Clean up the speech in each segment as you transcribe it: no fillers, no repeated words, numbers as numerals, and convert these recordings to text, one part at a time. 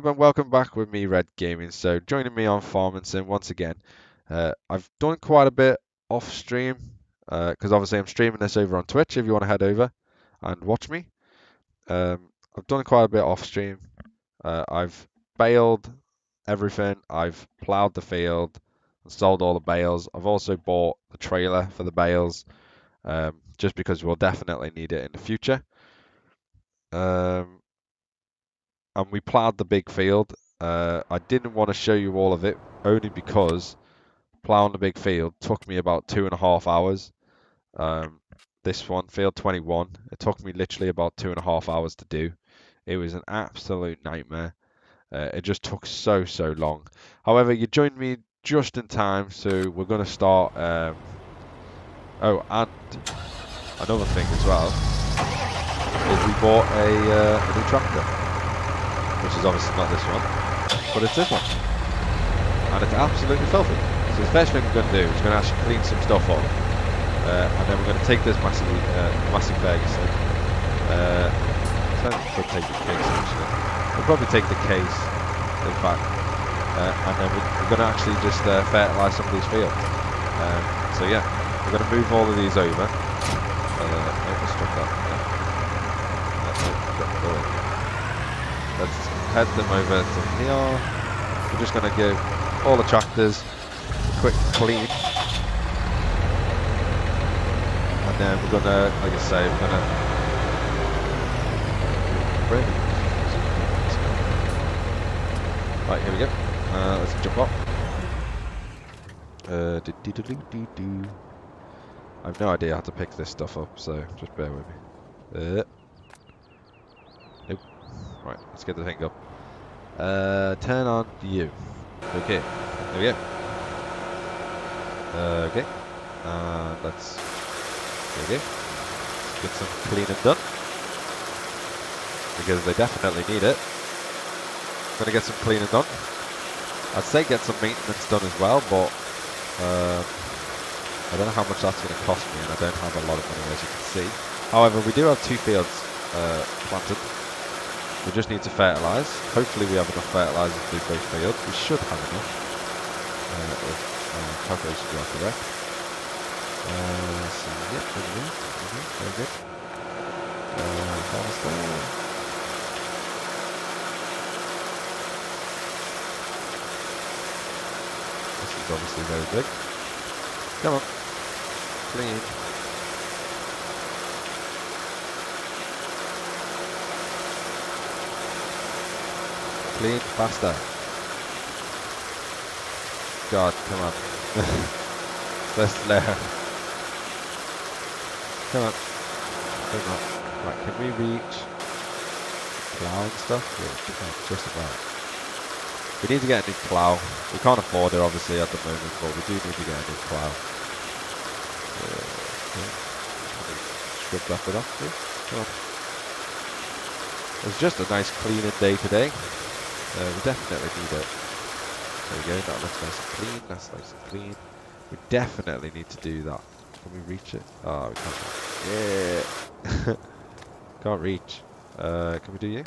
YouTube and welcome back with me, Red Gaming. So joining me on Farming Sim once again. I've done quite a bit off stream because obviously I'm streaming this over on Twitch if you want to head over and watch me. I've done quite a bit off stream. I've baled everything. I've ploughed the field and sold all the bales. I've also bought the trailer for the bales just because we'll definitely need it in the future. And we ploughed the big field. I didn't want to show you all of it only because ploughing the big field took me about 2.5 hours. This one, field 21, it took me literally about 2.5 hours to do. It was an absolute nightmare. It just took so long. However, you joined me just in time, so we're going to start. Oh, and another thing as well is we bought a new tractor, which is obviously not this one, but it's this one, and it's absolutely filthy. So the first thing we're going to do is we're going to actually clean some stuff up, and then we're going to take this Massey Ferguson. Could take the case actually. We'll probably take the case, in fact, and then we're going to actually just fertilise some of these fields. So yeah, we're going to move all of these over. Let's drop that. Let's head them over to here. We're just going to give all the tractors a quick clean. And then we're going to, like I say, we're going to... Right, here we go. Let's jump up. I have no idea how to pick this stuff up, so just bear with me. Nope. Right, let's get the thing up. Turn on you. Okay, there we go. Okay, let's, there we go. Get some cleaning done, because they definitely need it. Gonna get some cleaning done. I'd say get some maintenance done as well, but I don't know how much that's going to cost me, and I don't have a lot of money, as you can see. However, we do have 2 fields planted. We just need to fertilise. Hopefully we have enough fertiliser to do both fields. We should have enough, if calculations are correct. So yeah, very good. Harvester. This is obviously very big. Come on. Clean. Clean faster. God, come on. So slow. Come on. Come on. Right, can we reach plough and stuff? Yeah, just about. We need to get a new plough. We can't afford it obviously at the moment, but we do need to get a new plough. Scrub that bit off, please. Come on. It's just a nice cleaning day today. We definitely need it. There we go, that looks nice and clean. That's nice and clean. We definitely need to do that. Can we reach it? Oh, we can't. Yeah. Can't reach. Can we do you?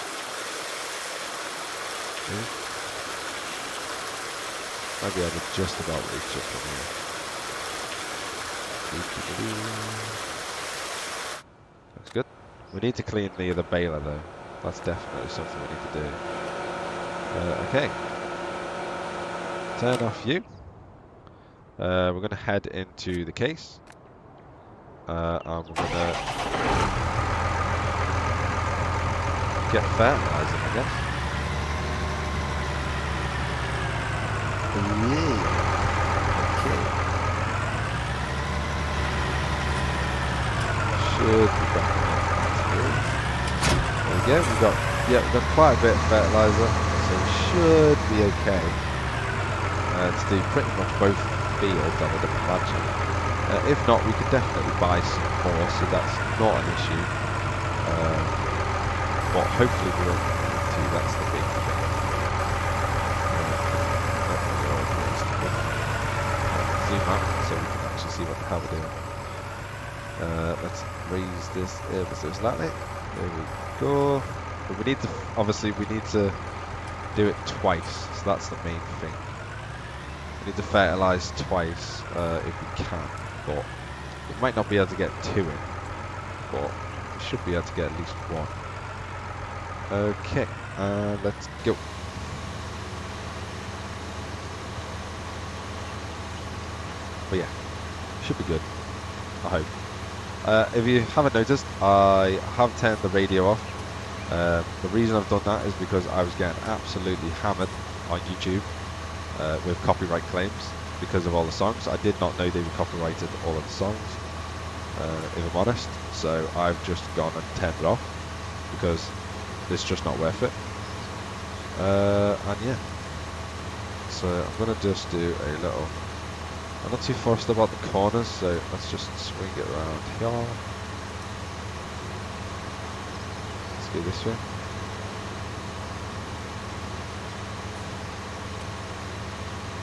Maybe I would just about reach it from here. Looks good. We need to clean the baler though. That's definitely something we need to do. Okay. Turn off you. We're going to head into the case. And we're going to get fertilizer, I guess. Yeah. Okay. Should be back enough. There we go. We've got quite a bit of fertilizer, so we should be okay to do pretty much both fields, I would imagine. If not, we could definitely buy some more, so that's not an issue. But hopefully we won't need to. That's the big thing. Zoom out so we can actually see what the hell we're doing. Let's raise this ever so slightly. There we go. But we need to, obviously we need to do it twice, so that's the main thing. We need to fertilise twice if we can, but we might not be able to get 2 in, but we should be able to get at least 1. Okay, let's go. But yeah, should be good, I hope. If you haven't noticed, I have turned the radio off. The reason I've done that is because I was getting absolutely hammered on YouTube with copyright claims because of all the songs. I did not know they were copyrighted all of the songs, if I'm honest. So I've just gone and turned it off because it's just not worth it. And yeah, so I'm gonna just do a little. I'm not too fussed about the corners, so let's just swing it around here. Let's go this way.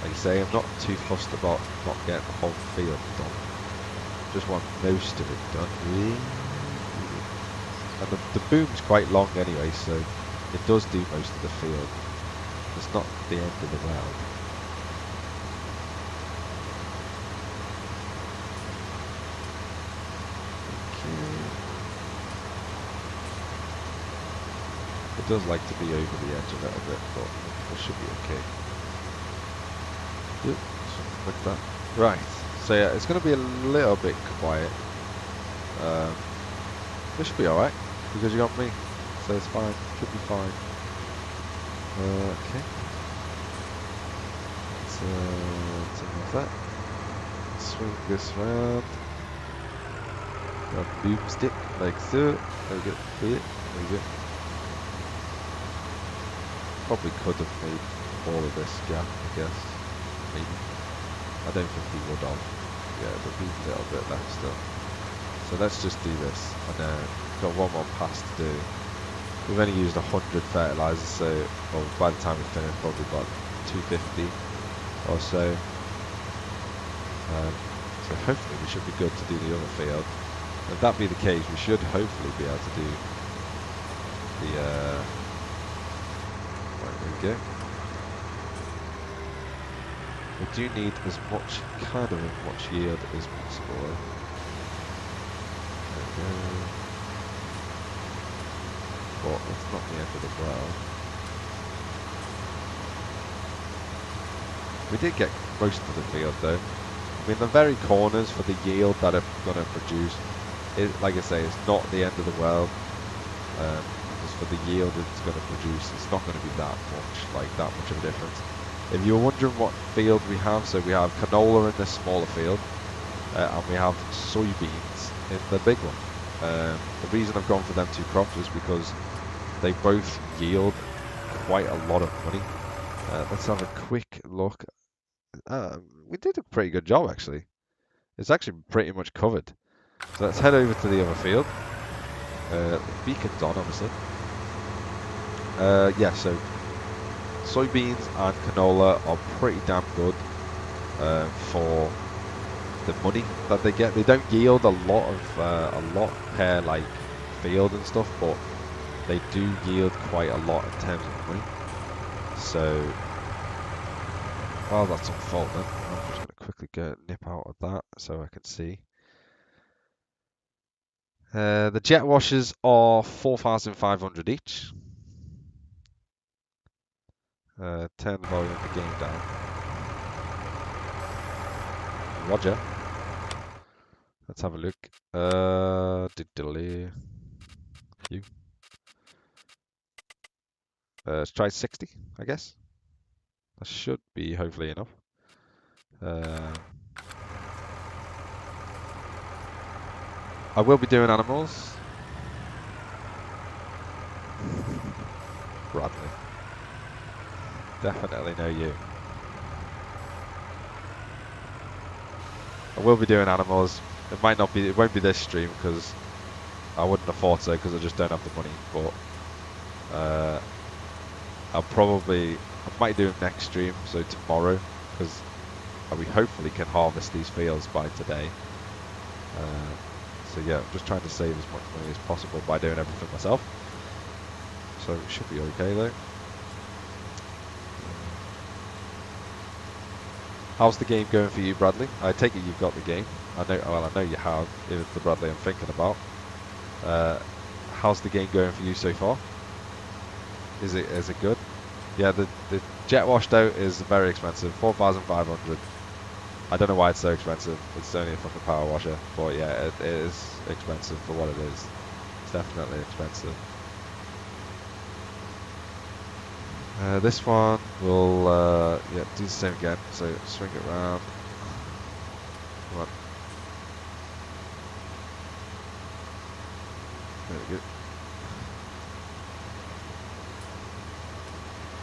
Like I say, I'm not too fussed about not getting the whole field done. Just want most of it done. And the boom's quite long anyway, so it does do most of the field. It's not the end of the world. It does like to be over the edge a little bit, but it should be okay. Yep, something like that. Right, so yeah, it's going to be a little bit quiet. This should be alright, because you got me, so it's fine, should be fine. Okay. Let's that. Swing this round. Got a boomstick, like so. There we go. There we go. Probably could have made all of this gap, I guess. Maybe. I don't think he would have. Yeah, there'll be a little bit left still. So let's just do this. And then we've got one more pass to do. We've only used 100 fertilizers, so well, by the time we finish, probably about 250 or so. So hopefully we should be good to do the other field. If that be the case, we should hopefully be able to do the right, there we go. We do need as much, kind of as much yield as possible. There we go. But it's not the end of the world. We did get most of the field though. I mean, the very corners for the yield that I'm going to produce, like I say, it's not the end of the world. Because for the yield it's going to produce, it's not going to be that much of a difference. If you're wondering what field we have, so we have canola in the smaller field, and we have soybeans in the big one. The reason I've gone for them 2 crops is because they both yield quite a lot of money. Let's have a quick look. We did a pretty good job actually. It's actually pretty much covered. So let's head over to the other field. The beacon's on, obviously. Yeah, so soybeans and canola are pretty damn good for the money that they get. They don't yield a lot per like field and stuff, but they do yield quite a lot in terms of money. So while that's unfolding, I'm just going to quickly nip out of that so I can see. The jet washers are 4,500 each. Turn the volume of the game down. Roger. Let's have a look. You. Let's try 60, I guess. That should be hopefully enough. I will be doing animals. Bradley. Definitely know you. I will be doing animals. It might not be. It won't be this stream because I wouldn't have thought so because I just don't have the money. But I might do them next stream, so tomorrow, because we hopefully can harvest these fields by today. So yeah, I'm just trying to save as much money as possible by doing everything myself. So it should be okay though. How's the game going for you, Bradley? I take it you've got the game. I know. Well, I know you have. If it's the Bradley I'm thinking about. How's the game going for you so far? Is it good? Yeah, the jet washed out is very expensive, 4,500. I don't know why it's so expensive. It's only a fucking power washer, but yeah, it is expensive for what it is. It's definitely expensive. This one will yeah, do the same again. So swing it around. Come on. There we go.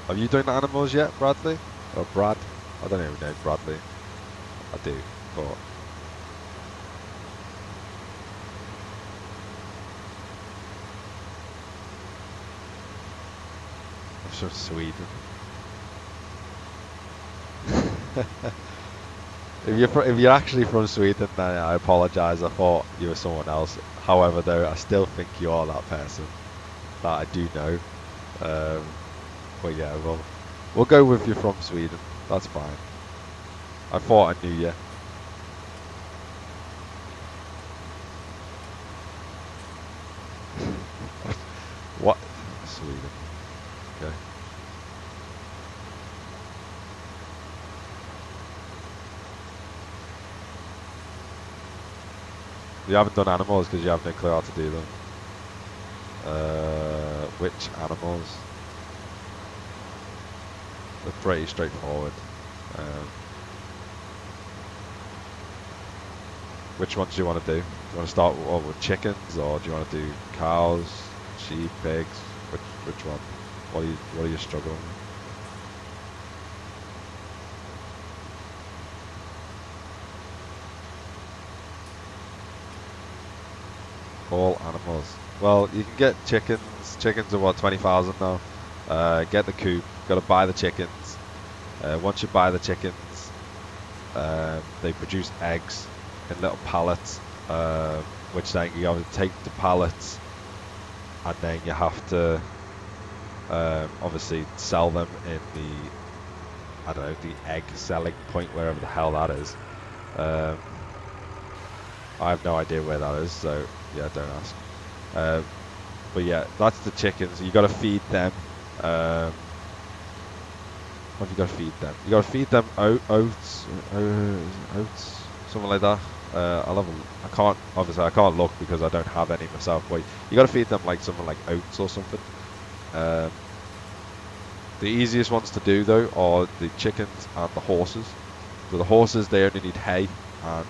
Have you done the animals yet, Bradley? Or Brad? I don't even know Bradley. I do, but I'm from Sweden. If you're actually from Sweden, then I apologise. I thought you were someone else. However, though, I still think you are that person that I do know. But yeah, we'll go with you from Sweden. That's fine. I thought I knew you. What? Sweden. Okay. You haven't done animals because you have no clue how to do them. Which animals? They're pretty straightforward. Which ones do you want to do? Do you want to start with chickens, or do you want to do cows, sheep, pigs? Which one? What are you struggling with? All animals. Well, you can get chickens. Chickens are what, 20,000 now. Get the coop. Got to buy the chickens. Once you buy the chickens, they produce eggs in little pallets, which then you have to take the pallets, and then you have to obviously sell them in the, I don't know, the egg selling point, wherever the hell that is. I have no idea where that is, so yeah, don't ask. But yeah, that's the chickens. You got to feed them. What have you got to feed them? You got to feed them oats, something like that. I can't, obviously I can't look because I don't have any myself, but you got to feed them like something like oats or something. The easiest ones to do though are the chickens and the horses. So the horses, they only need hay and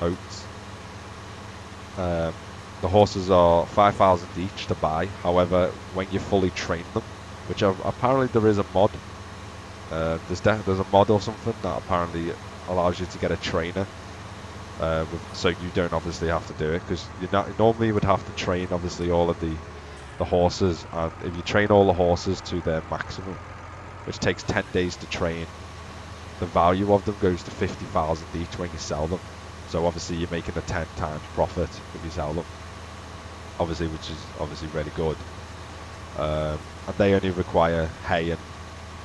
oats. The horses are 5,000 each to buy. However, when you fully train them, which apparently there is a mod, there's a mod or something that apparently allows you to get a trainer, so you don't obviously have to do it, because you normally would have to train obviously all of the horses, and if you train all the horses to their maximum, which takes 10 days to train, the value of them goes to 50,000 each when you sell them. So obviously you're making a 10 times profit if you sell them, obviously, which is obviously really good. And they only require hay and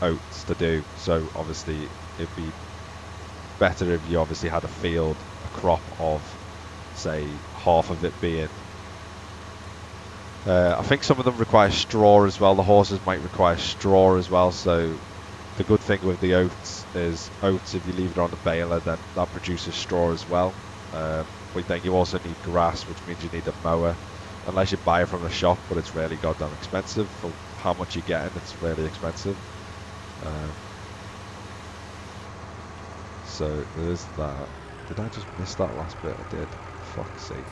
oats to do, so obviously it'd be better if you obviously had a field, a crop of, say, half of it being, I think some of them require straw as well. The horses might require straw as well, so the good thing with the oats is if you leave it on the baler, then that produces straw as well. But then you also need grass, which means you need a mower, unless you buy it from the shop, but it's really goddamn expensive for how much you're getting. It's really expensive. So there's that. Did I just miss that last bit? I did. For fuck's sake.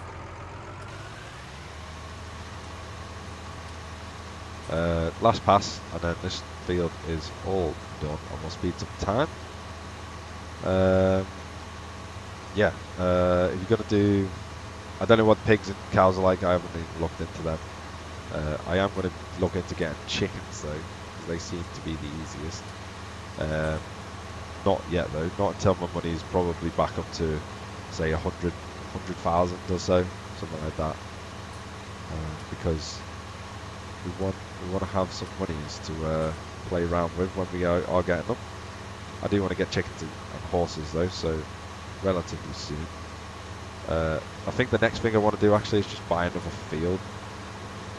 Last pass, and then this field is all done, and we'll speed some time. Yeah, if you're gonna do, I don't know what pigs and cows are like. I haven't even looked into them. I am gonna look into getting chickens though, because they seem to be the easiest. Not yet though. Not until my money is probably back up to, say, 100,000 or so, something like that. Because we want to have some monies to play around with when we are getting them. I do want to get chickens horses though, so relatively soon. I think the next thing I want to do actually is just buy another field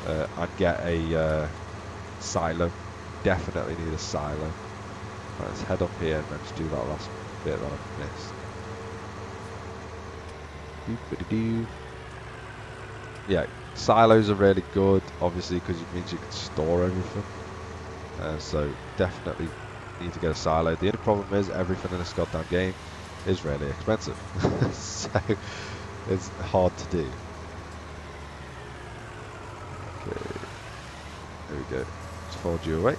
and get a silo. Definitely need a silo. Right, let's head up here and then just do that last bit that I missed. Doo-ba-doo-doo. Yeah, silos are really good, obviously, because it means you can store everything. So definitely need to get a silo. The only problem is everything in this goddamn game is really expensive, so it's hard to do. Okay, there we go. Let's fold you away.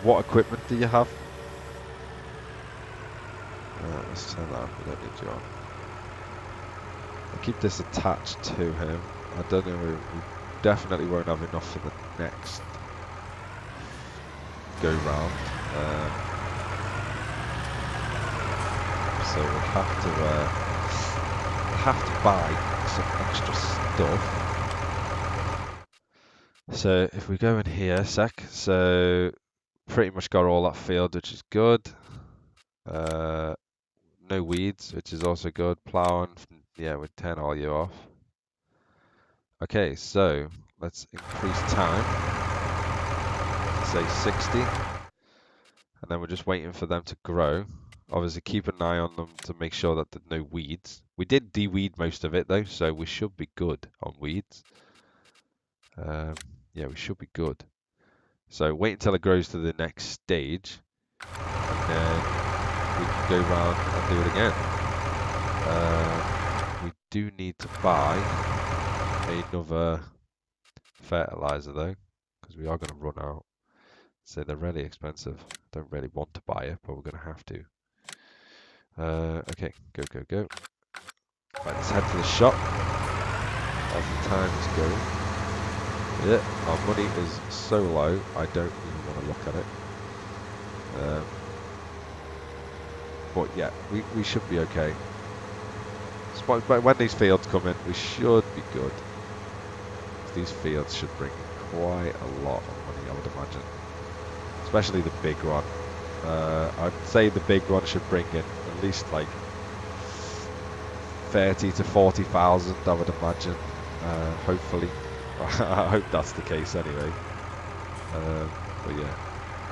What equipment do you have? Let's turn that off. We don't need you on. I'll keep this attached to him. I don't know. We definitely won't have enough for the next go round. So we'll have to buy some extra stuff. So if we go in here a sec, so pretty much got all that field, which is good. No weeds, which is also good. Plowing, yeah, we'd turn all you off. Okay, so let's increase time. Say 60. And then we're just waiting for them to grow. Obviously keep an eye on them to make sure that there's no weeds. We did de-weed most of it though, so we should be good on weeds. Yeah, we should be good. So wait until it grows to the next stage, and then we can go round and do it again. We do need to buy another fertilizer though, because we are going to run out. So they're really expensive. Don't really want to buy it, but we're going to have to. Okay, go. Right, let's head to the shop as the time is going. Yeah, our money is so low, I don't even want to look at it. But yeah, we should be okay. But when these fields come in, we should be good. These fields should bring quite a lot of money, I would imagine. Especially the big one. I'd say the big one should bring in at least like 30 to 40,000, I would imagine. Hopefully. I hope that's the case anyway. But yeah,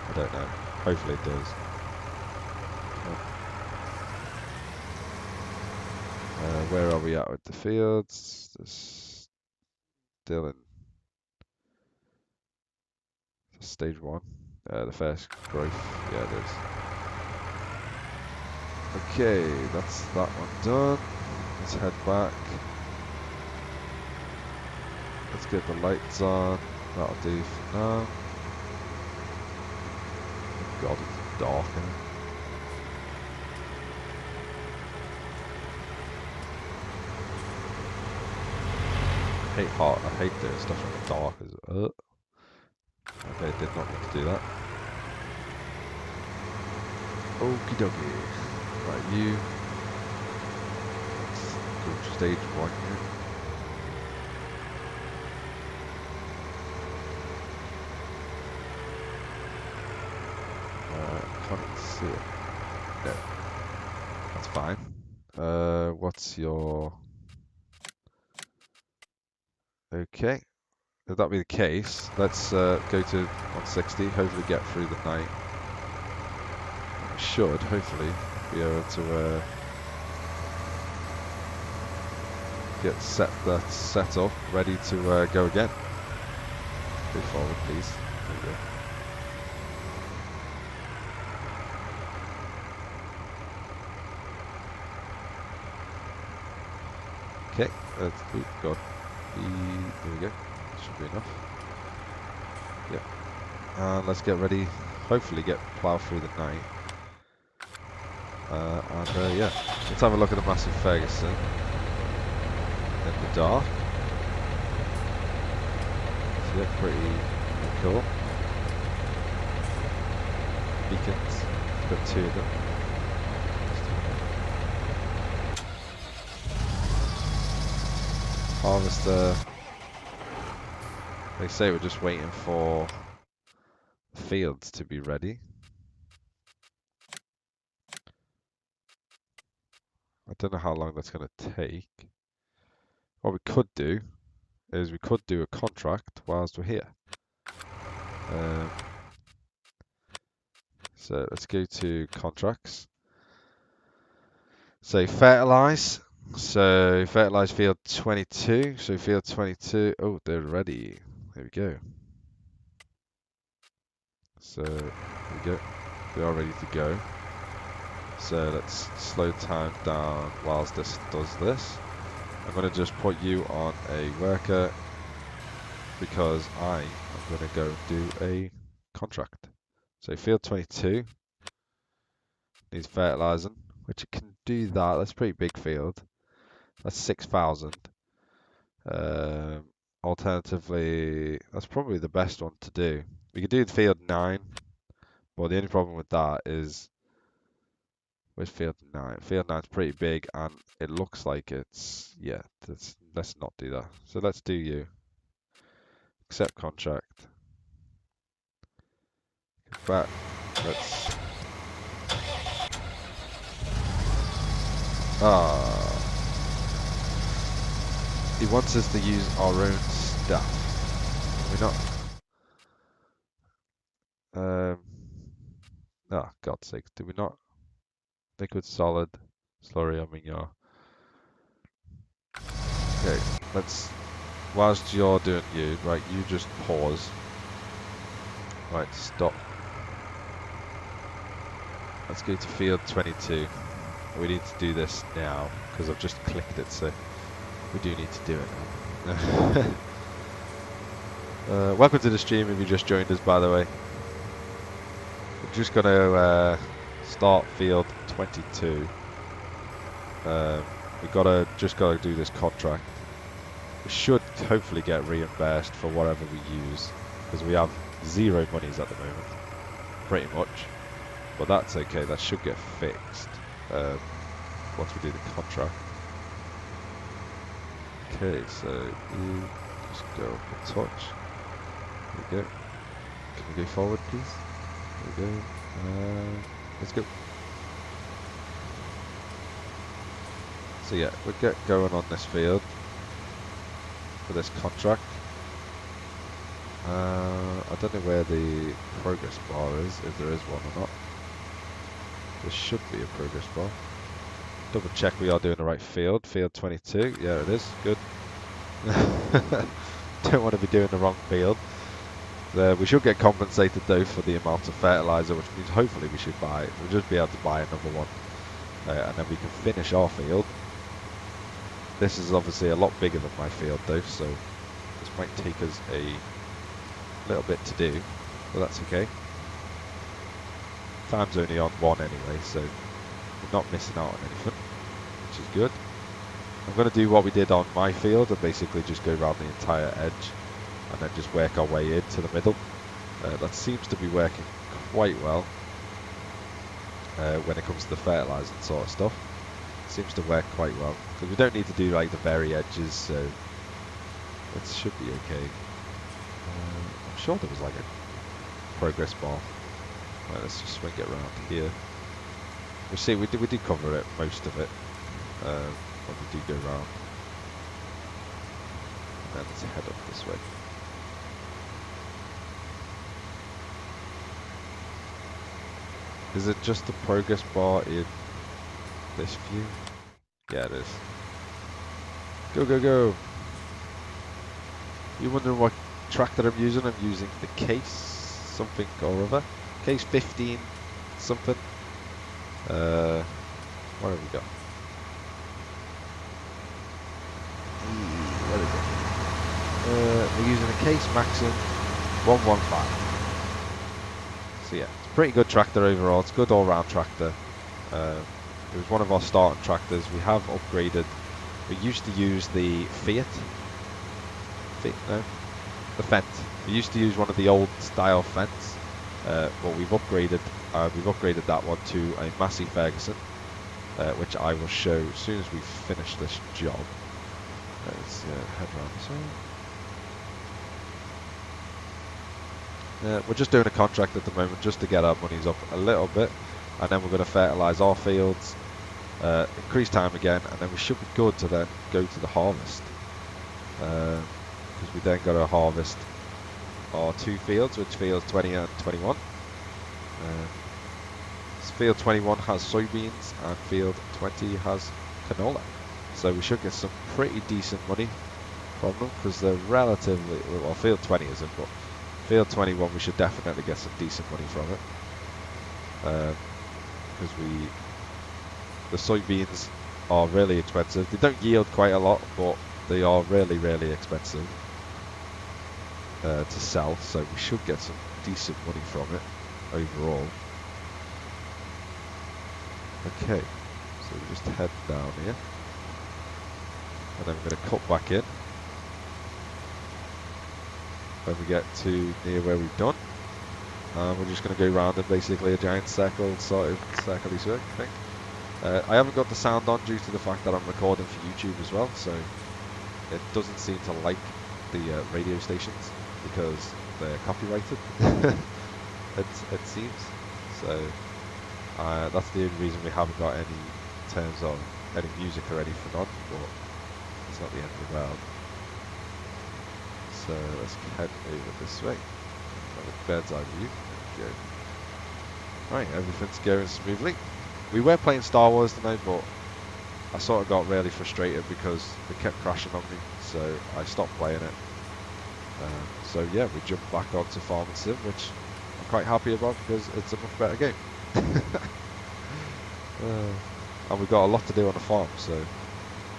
I don't know. Hopefully it does. Where are we at with the fields? Still in stage 1. The first growth. Yeah, it is. Okay, that's that one done. Let's head back. Let's get the lights on. That'll do for now. God, it's dark in it. I hate doing stuff in the dark. Okay, did not mean to do that. Okie dokie. Right, you. Let's go to stage 1 here. Can't see it. No. That's fine. What's your... Okay. If that be the case, let's go to 160, hopefully get through the night. We should, hopefully, be able to get that set up, ready to go again. Go forward, please. There we go. Okay, let's go. There we go. Should be enough. Yep. And let's get ready. Hopefully, get plough through the night. Yeah, let's have a look at the massive Ferguson in the dark. So yeah, pretty cool. Beacons. Got 2 of them. Harvester. They say we're just waiting for the fields to be ready. I don't know how long that's going to take. What we could do is we could do a contract whilst we're here. Um, so let's go to contracts. So fertilize. So fertilize field 22. So field 22. Oh, they're ready. There we go. So here we go. They are ready to go. So let's slow time down whilst this does this. I'm going to just put you on a worker because I am going to go and do a contract. So field 22 needs fertilizing, which it can do that. That's a pretty big field. That's 6,000. Alternatively, that's probably the best one to do. We could do the field 9, but the only problem with that is with field 9. Field 9 is pretty big, and it looks like it's, yeah, let's not do that. So let's do you. Accept contract. But let's... He wants us to use our own stuff. We're not... Oh, God's sake, do we not? Liquid solid slurry, I mean, yeah. Okay, let's, whilst you're doing you, right, you just pause. Right, stop. Let's go to field 22. We need to do this now, because I've just clicked it, so we do need to do it now. Welcome to the stream if you just joined us, by the way. We're just going to start field 22. We just gotta do this contract. We should hopefully get reimbursed for whatever we use, because we have 0 monies at the moment, pretty much. But that's okay. That should get fixed once we do the contract. Okay, so you just go up a touch. There we go. Can we go forward, please? There we go. Let's go. So yeah, we'll get going on this field for this contract. I don't know where the progress bar is, if there is one or not. There should be a progress bar. Double check we are doing the right field. Field 22, yeah it is, good. Don't want to be doing the wrong field. We should get compensated though for the amount of fertilizer, which means hopefully we should buy, we'll just be able to buy another one. And then we can finish our field. This is obviously a lot bigger than my field though, so this might take us a little bit to do, but that's okay. Time's only on 1 anyway, so we're not missing out on anything, which is good. I'm going to do what we did on my field and basically just go around the entire edge and then just work our way into the middle. That seems to be working quite well when it comes to the fertilizing sort of stuff. Seems to work quite well because we don't need to do like the very edges, so it should be okay. I'm sure there was like a progress bar. Right, let's just swing it around here. We see we did cover it, most of it, when we do go round. And then let's head up this way. Is it just the progress bar in this view? Yeah, it is. Go, go, go! You wondering what tractor I'm using? I'm using the Case something or other. Case 15 something. What have we got? What is it? We're using a Case Maxim 115. So yeah, it's a pretty good tractor overall. It's a good all-round tractor. It was one of our starting tractors. We have upgraded. We used to use the Fiat. No, the Fendt. We used to use one of the old style Fendts, but we've upgraded. We've upgraded that one to a Massey Ferguson, which I will show as soon as we finish this job. Let's head around this way. We're just doing a contract at the moment just to get our monies up a little bit, and then we're going to fertilise our fields, increase time again, and then we should be good to then go to the harvest. Because we then got to harvest our 2 fields, which fields 20 and 21. Field 21 has soybeans and field 20 has canola. So we should get some pretty decent money from them because they're relatively, well, field 20 isn't, but field 21 we should definitely get some decent money from it. Because the soybeans are really expensive. They don't yield quite a lot, but they are really, really expensive to sell. So we should get some decent money from it overall. Okay, so we just head down here, and then we're going to cut back in when we get to near where we've done. We're just going to go round in basically a giant circle, sort of circle-y thing. I haven't got the sound on due to the fact that I'm recording for YouTube as well, so it doesn't seem to like the radio stations because they're copyrighted. it seems so. That's the only reason we haven't got any terms of any music or anything on, but it's not the end of the world. So let's head over this way. Have a bird's eye view. There we go. Right, everything's going smoothly. We were playing Star Wars tonight, but I sort of got really frustrated because it kept crashing on me, so I stopped playing it. So yeah, we jumped back onto Farming Sim, which I'm quite happy about because it's a much better game. And we've got a lot to do on the farm, so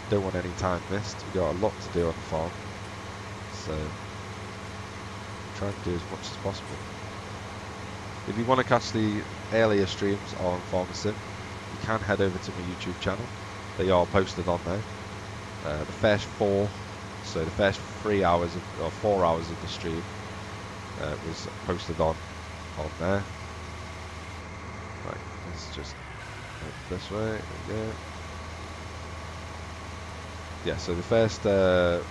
don't want any time missed. We've got a lot to do on the farm, so try and do as much as possible. If you want to catch the earlier streams on Farming Sim, you can head over to my YouTube channel. They are posted on there. The first 4, so the first 3 hours or 4 hours of the stream was posted on there. Right, let's just head this way. There we go. Yeah, so the first 4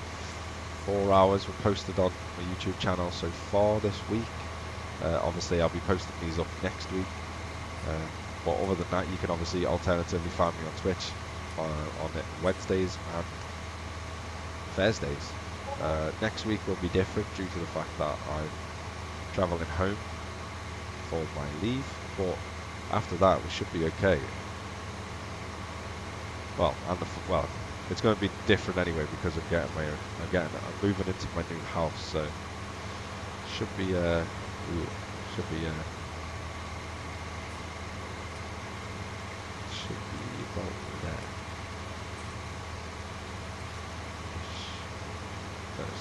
hours were posted on my YouTube channel so far this week. Obviously, I'll be posting these up next week. But other than that, you can obviously alternatively find me on Twitch on Wednesdays and Thursdays. Next week will be different due to the fact that I'm travelling home for my leave, but after that we should be okay. Well, it's going to be different anyway because I'm moving into my new house, so should be about there.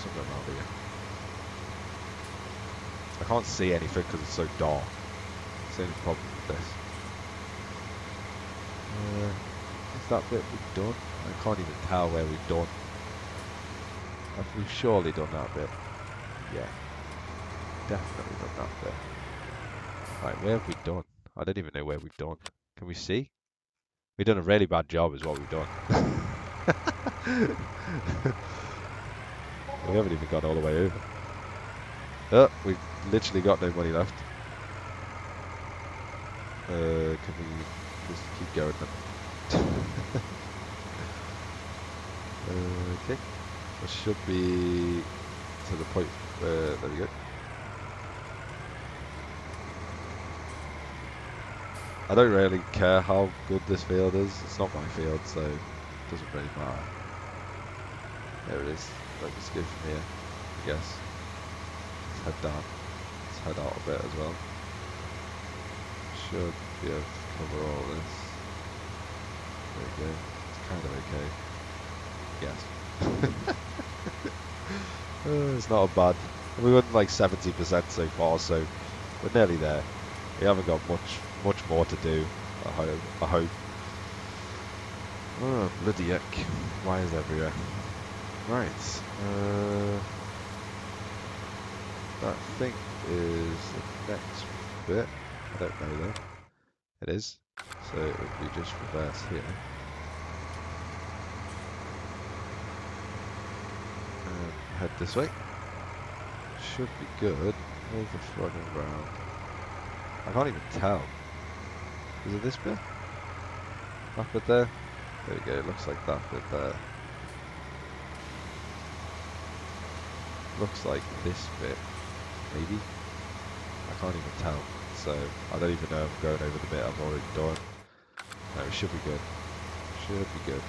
Somewhere around here. I can't see anything because it's so dark. That's the only problem with this. Is that bit we've done? I can't even tell where we've done. Have we surely done that bit? Yeah. Definitely done that bit. Right, where have we done? I don't even know where we've done. Can we see? We've done a really bad job is what we've done. We haven't even gone all the way over. Oh, we've literally got no money left. Can we just keep going then? Okay. That should be to the point where, there we go. I don't really care how good this field is. It's not my field, so it doesn't really matter. There it is. Let's just go from here, I guess. Let's head down. Let's head out a bit as well. Should be able to cover all this. There we go. It's kind of okay. Yes. It's not bad. We went like 70% so far, so we're nearly there. We haven't got much more to do, I hope. Oh, bloody heck. Wires everywhere. Right. That thing is the next bit. I don't know though. It is. So it would be just reverse here. And head this way. Should be good. Where's the fucking ground? I can't even tell. Is it this bit? That bit there? There we go, it looks like that bit there. Looks like this bit, maybe? I can't even tell. So, I don't even know if I'm going over the bit I've already done. No, it should be good. Should be good.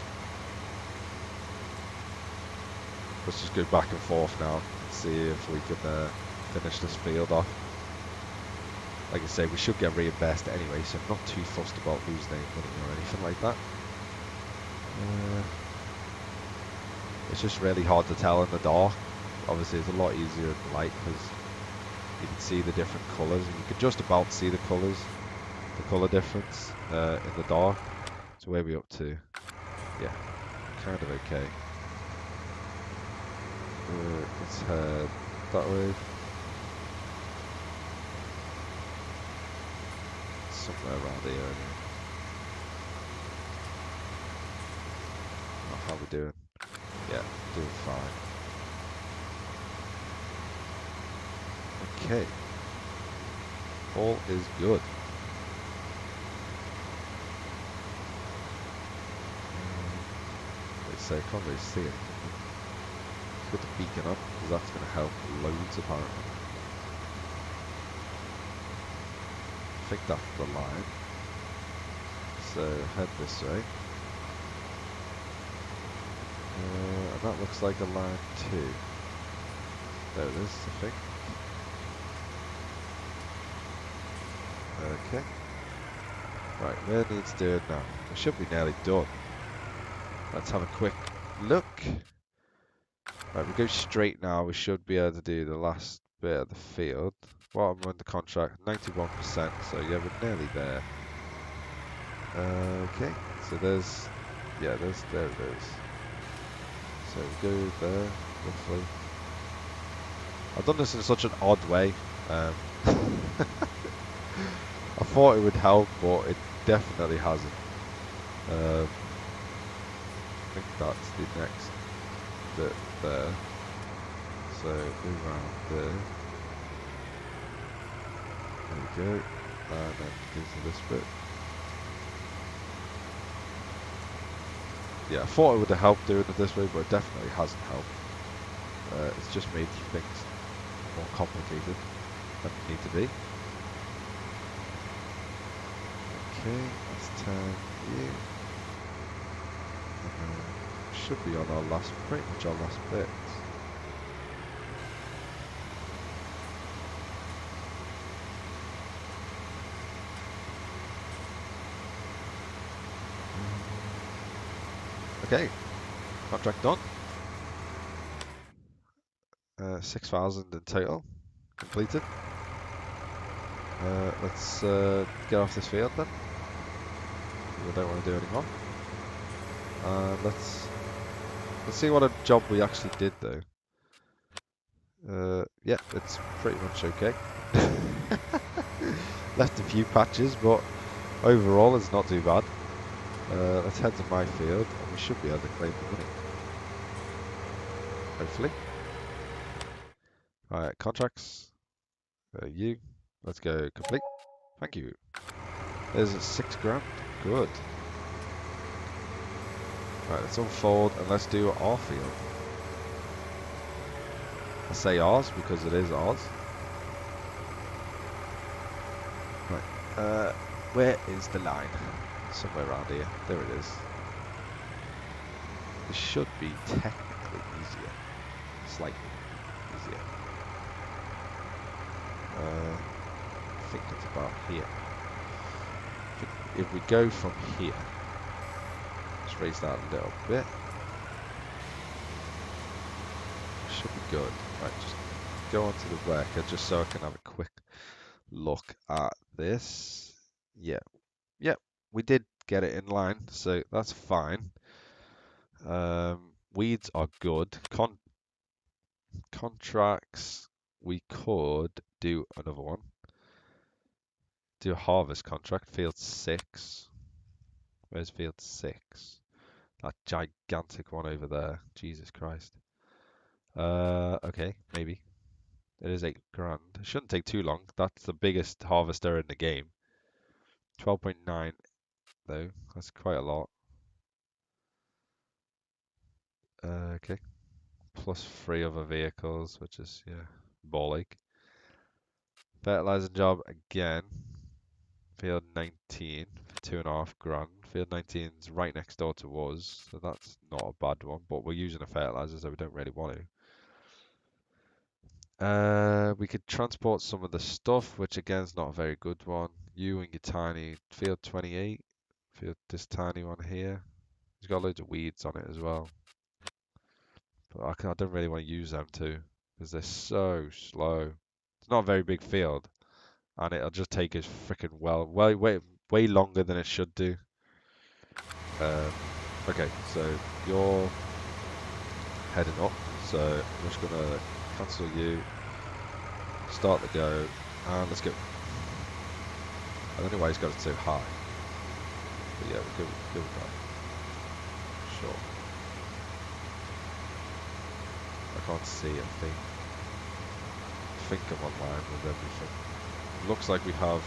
Let's just go back and forth now and see if we can finish this field off. Like I say, we should get reinvested anyway, so I'm not too fussed about losing any money or anything like that. It's just really hard to tell in the dark. Obviously, it's a lot easier in the light because you can see the different colours, and you can just about see the colours, the colour difference in the dark. So where are we up to? Yeah, kind of okay. Let's head that way. Somewhere around here. Anyway. Oh, how are we doing? Yeah, doing fine. Okay. All is good. Wait, so I can't really see it. Let's get the beacon up, because that's going to help loads apparently. I think that's the line. So head this way. And that looks like a line too. There it is, I think. Okay. Right, where needs doing now? We should be nearly done. Let's have a quick look. Right, we go straight now. We should be able to do the last bit of the field. Well, I'm on the contract, 91%, so yeah, we're nearly there. Okay, so there's, yeah, there it is. So we go there, roughly. I've done this in such an odd way. I thought it would help, but it definitely hasn't. I think that's the next bit there. So move around there. There we go. And then into this bit. Yeah, I thought it would have helped doing it this way, but it definitely hasn't helped. It's just made things more complicated than they need to be. Okay, let's turn you. Should be on our last, pretty much our last bit. Okay, contract done. 6,000 in total completed. Let's get off this field then. We don't want to do any more. Let's see what a job we actually did though. Yeah, it's pretty much okay. Left a few patches, but overall it's not too bad. Let's head to my field, and we should be able to claim the money. Hopefully. Alright, contracts. You. Let's go complete. Thank you. There's a 6 grand. Good. Right, let's unfold and let's do our field. I say ours because it is ours. Right, where is the line? Somewhere around here. There it is. This should be technically easier. Slightly easier. I think it's about here. If we go from here, let's raise that a little bit. Should be good. Right, just go onto the worker just so I can have a quick look at this. Yeah, we did get it in line, so that's fine. Weeds are good. Contracts, we could do another one. Do a harvest contract, field 6. Where's field 6? That gigantic one over there. Jesus Christ. Okay, maybe. It is 8 grand. It shouldn't take too long. That's the biggest harvester in the game. 12.9 though. That's quite a lot. Okay. Plus 3 other vehicles, which is, yeah, ball ache. Fertilizer job again. Field 19 for 2.5 grand. Field 19's right next door to us, so that's not a bad one, but we're using a fertilizer, so we don't really want to. We could transport some of the stuff, which again is not a very good one. You and your tiny field 28. Field this tiny one here. It's got loads of weeds on it as well. But I don't really want to use them too, because they're so slow. It's not a very big field, and it'll just take us freaking way longer than it should do. Okay, so you're heading up, so I'm just gonna cancel you, start the go, and let's go. I don't know why he's got it so high, but yeah, we'll go with that. Sure. I can't see a thing. I think I'm online with everything. It looks like we have.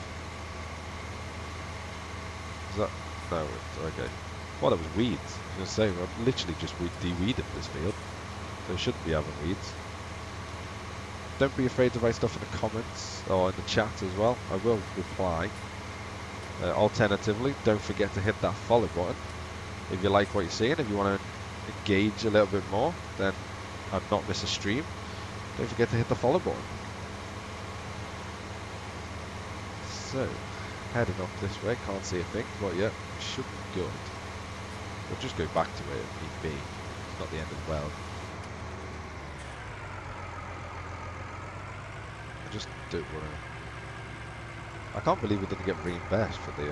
Is that? No, it's okay. Well, it was weeds. I was going to say, I've literally just de-weeded this field, so we shouldn't be having weeds. Don't be afraid to write stuff in the comments or in the chat as well. I will reply. Alternatively, don't forget to hit that follow button if you like what you're seeing. If you want to engage a little bit more, then and not miss a stream, don't forget to hit the follow button. So, heading up this way, can't see a thing, but yeah, should be good. We'll just go back to it if need be. It's not the end of the world. I just don't want to. I can't believe we didn't get reimbursed for the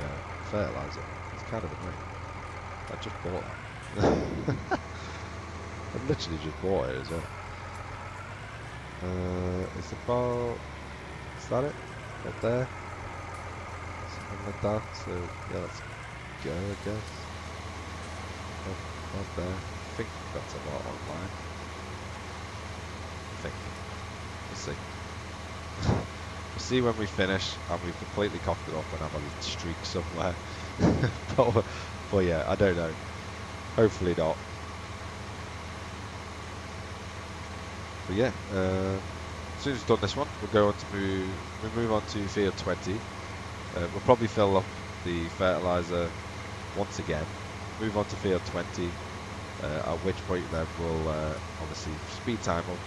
fertilizer. It's kind of annoying. I just bought that. I literally just bought it as well. It's about. Is that it? Right there? Something like that. So yeah, let's go, I guess. Not there. I think that's a lot online. I think. We'll see. We'll see when we finish and we've completely cocked it up and have a streak somewhere. but yeah, I don't know. Hopefully not. But yeah, as soon as we've done this one, we'll move on to field 20. We'll probably fill up the fertilizer once again. Move on to field 20. At which point then we'll obviously speed time up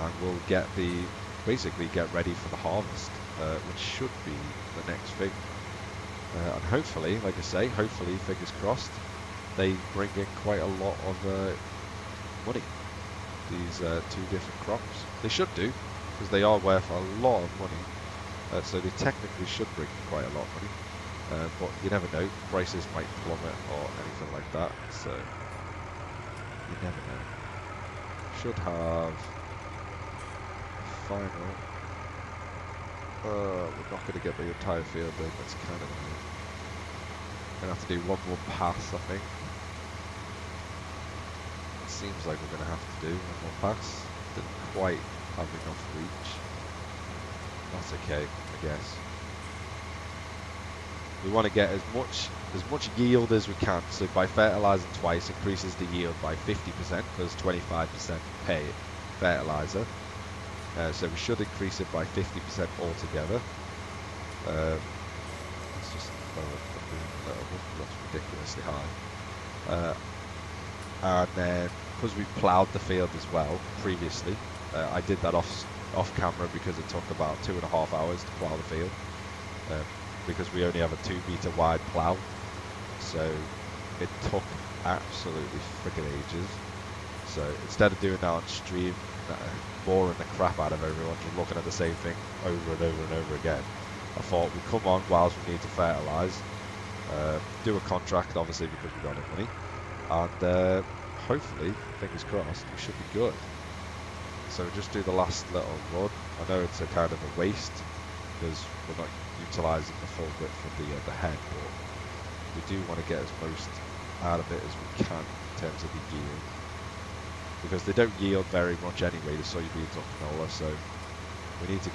and we'll basically get ready for the harvest, which should be the next thing. And hopefully, like I say, fingers crossed, they bring in quite a lot of money, these 2 different crops. They should do, because they are worth a lot of money, so they technically should bring quite a lot of money. But you never know, prices might plummet or anything like that, so you never know. Should have final. We're not going to get the entire field in, that's kind of annoying. Going to have to do one more pass, I think. It seems like we're going to have to do one more pass. Didn't quite have enough reach. That's okay, I guess. We want to get as much yield as we can. So by fertilizing twice increases the yield by 50% because 25% pay fertilizer. So we should increase it by 50% altogether. Let's just that's ridiculously high. And then because we ploughed the field as well previously, I did that off camera because it took about 2.5 hours to plough the field. Because we only have a 2 meter wide plough, so it took absolutely freaking ages. So instead of doing that on stream, boring the crap out of everyone, just looking at the same thing over and over and over again, I thought we'd come on whilst we need to fertilise, do a contract obviously because we got no money, and hopefully, fingers crossed, we should be good. So just do the last little run. I know it's a kind of a waste because we're not utilising the full width of the head, but we do want to get as most out of it as we can in terms of the yield. because they don't yield very much anyway, the soybeans or canola. So we do need to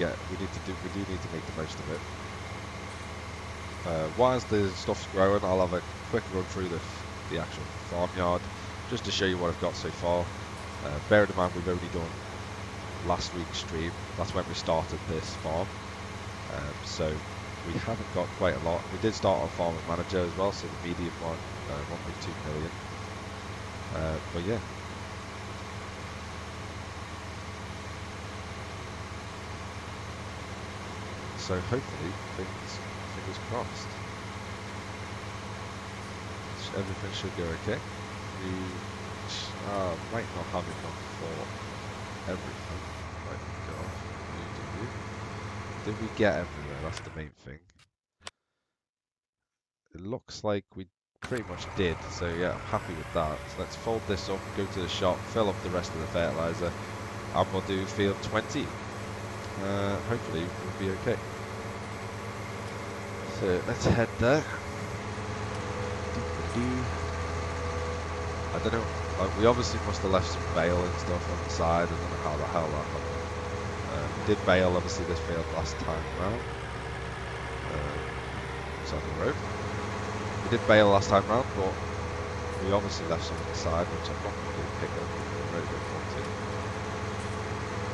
make the most of it. Whilst the stuff's growing, I'll have a quick run through the actual farmyard, just to show you what I've got so far. Bear in mind we've only done last week's stream. That's when we started this farm. So we haven't got quite a lot. We did start on Farming Manager as well, so the medium one, 1.2 million. But yeah. So hopefully, fingers crossed, everything should go okay. We might not have enough for everything. Right, go off. Did we get everywhere? That's the main thing. It looks like we pretty much did, so yeah, I'm happy with that. So let's fold this up, go to the shop, fill up the rest of the fertilizer, and we'll do field 20. Hopefully we'll be okay. So let's head there. I don't know, we obviously must have left some bale and stuff on the side. I don't know how the hell that happened. We did bale obviously this field last time round. It's on the road. We did bale last time round, but we obviously left some on the side, which I'm not going to pick up. I'm really going to.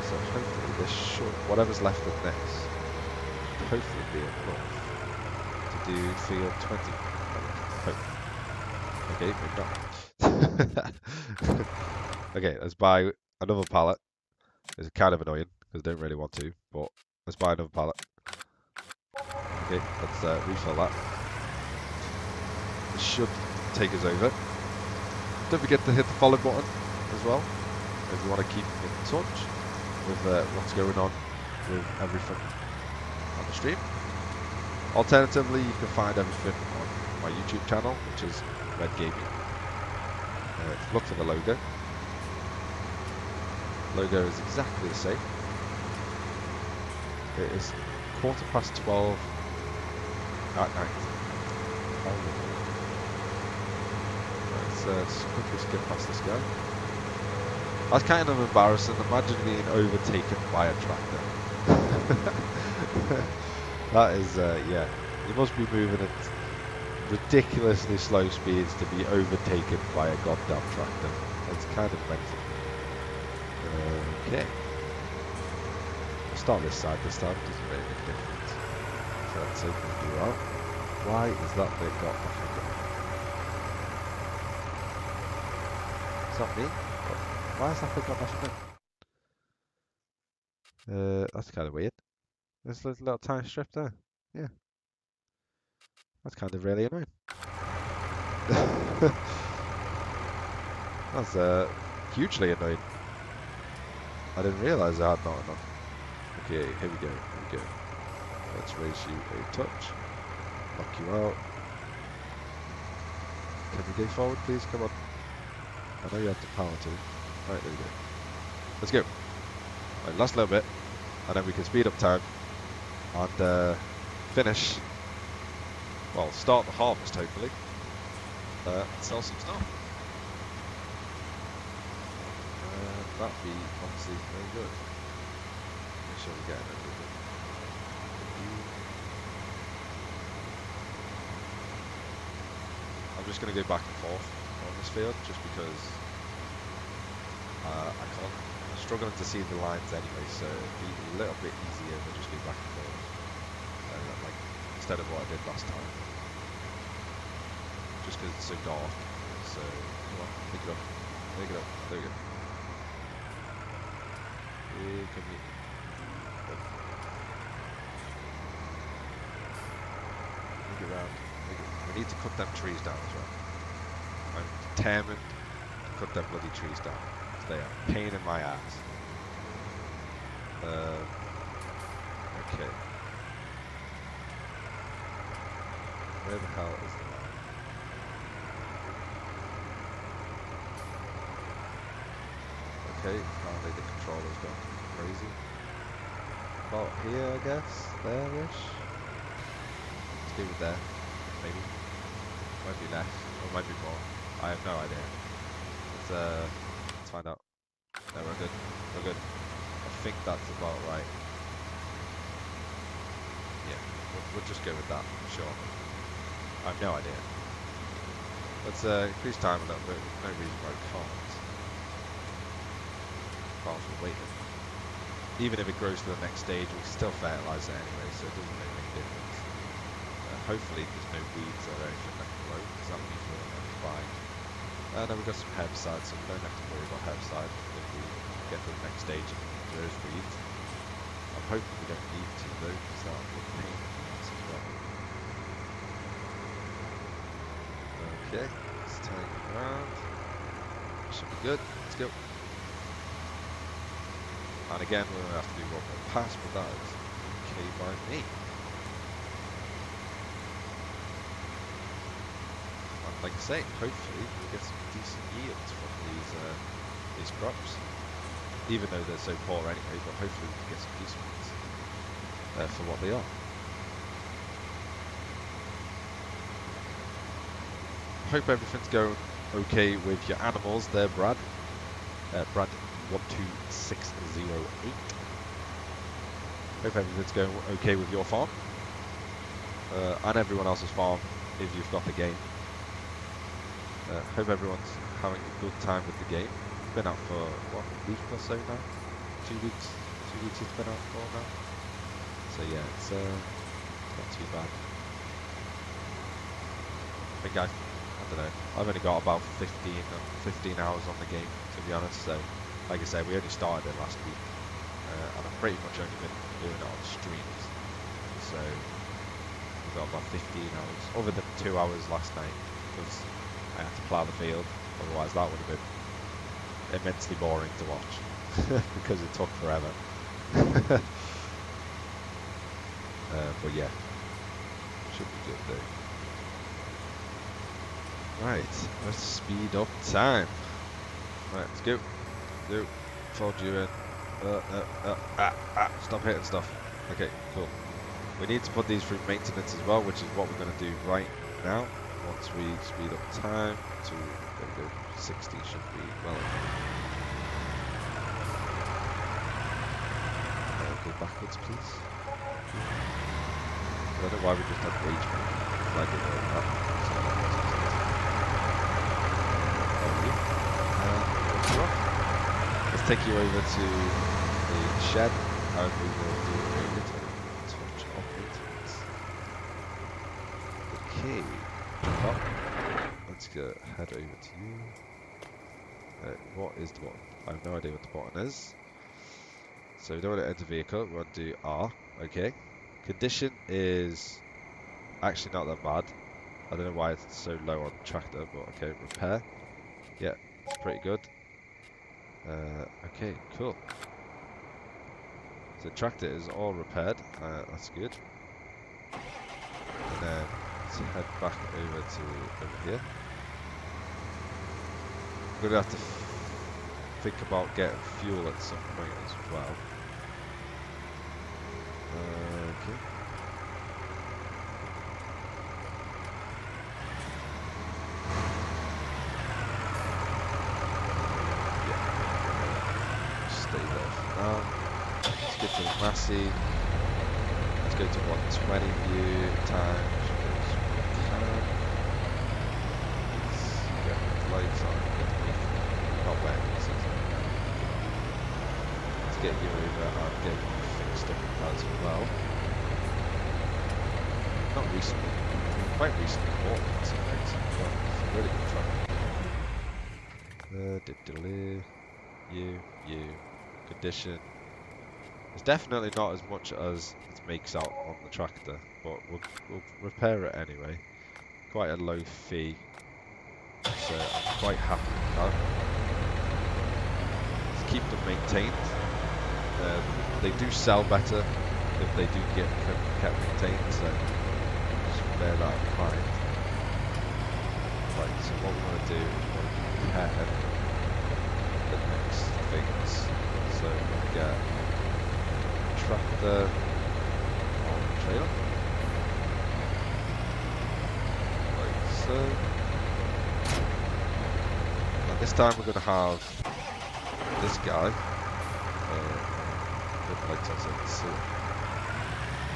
So hopefully this should, whatever's left of this, should hopefully be enough to do field 20. Hope. Okay, maybe not. Okay, let's buy another pallet. It's kind of annoying because I don't really want to, but let's buy another pallet. Okay, let's refill that. This should take us over. Don't forget to hit the follow button as well if you want to keep in touch with what's going on with everything on the stream. Alternatively, you can find everything on my YouTube channel, which is Red Gaming. Look for the logo. Logo is exactly the same. It is 12:15 at night. Let's quickly skip past this guy. That's kind of embarrassing. Imagine being overtaken by a tractor. That is, yeah. You must be moving at ridiculously slow speeds to be overtaken by a goddamn tractor. It's kind of mental. Okay. I'll start this side this time. Doesn't make a difference. So let's see if we can do that. Why is that bit got nothing done? It's not me. Why has that bit got nothing done? That's kind of weird. There's a little tiny strip there. Yeah. That's kind of really annoying. That's hugely annoying. I didn't realise I had not enough. Okay, here we go. Let's raise you a touch. Knock you out. Can you go forward, please? Come on. I know you have the power to. Right, there we go. Let's go. Right, last little bit, and then we can speed up time and finish. Well, start the harvest hopefully. And sell some stuff. That'd be obviously very good. Make sure we get everything. I'm just going to go back and forth on this field just because I can't. I'm struggling to see the lines anyway, so it'd be a little bit easier to just go back and forth, like instead of what I did last time. Just because it's so dark. So come on, pick it up. Pick it up. There we go. Here come you. Move it around. We need to cut them trees down as well. I'm determined to cut them bloody trees down. They are a pain in my ass. Okay. Where the hell is the line? Okay, apparently the controller's gone crazy. About here, I guess. There-ish. Let's do it there. Maybe. Might be less. Or might be more. I have no idea. Let's find out. No, we're good. We're good. I think that's about right. Yeah, we'll just go with that, sure. I have no idea. Let's increase time a little bit. No reason why we can't. Whilst we're waiting. Even if it grows to the next stage, we can still fertilise it anyway, so it doesn't make any difference. Hopefully there's no weeds or anything that can grow, because that means we're fine. And then we've got some herbicide, so we don't have to worry about herbicide if we get to the next stage and there's weeds. I'm hoping we don't need to though, because that would be a pain in the ass as well. Okay, let's turn it around. Should be good. Let's go. And again, we're going to have to do one more pass, but that is okay by me. And like I say, hopefully we'll get some decent yields from these crops. Even though they're so poor anyway, but hopefully we can get some decent ones for what they are. Hope everything's going okay with your animals there, Brad. Brad 12608. Hope everything's going okay with your farm. And everyone else's farm if you've got the game. Hope everyone's having a good time with the game. It's been out for, what, a week or so now? 2 weeks? 2 weeks it's been out for now. So yeah, it's not too bad. I think I don't know, I've only got about 15 hours on the game, to be honest, so like I said, we only started it last week, and I've pretty much only been doing it on streams, so we've got about 15 hours, other than 2 hours last night, because I had to plough the field, otherwise that would have been immensely boring to watch, because it took forever. But yeah, should be good though. Right, let's speed up time. Right, let's go. Go. Fold you in. Stop hitting stuff. Okay, cool. We need to put these through maintenance as well, which is what we're going to do right now. Once we speed up time to, there we go, 60 should be well enough. Go backwards, please. I don't know why we just had rage flag it like that. Let's take you over to the shed and we will do a little touch of maintenance. Okay, jump up. Let's go head over to you. What is the button? I have no idea what the button is. So we don't want to enter vehicle, we want to do R. Okay. Condition is actually not that bad. I don't know why it's so low on the tractor, but okay, repair. Yeah, it's pretty good. Okay, cool. So tractor is all repaired, that's good. And then let's head back over here. We're gonna have to think about getting fuel at some point as well. Okay. Stay there for now. Let's get to the Massey. Let's go to 120 view time. Get the lights on. Not wet. Let's get you over and get you fixed up as well. Not recently. Quite recently bought this as well. It's a really good truck. You. Condition. It's definitely not as much as it makes out on the tractor, but we'll repair it anyway. Quite a low fee, so I'm quite happy with that. Let's keep them maintained. They do sell better if they do get kept maintained, so just bear that in mind. Right, so what we want to do is we want to compare the next things. So we're going to get tractor on the trailer. Like so. And this time we're going to have this guy. Good lights on so I can see it.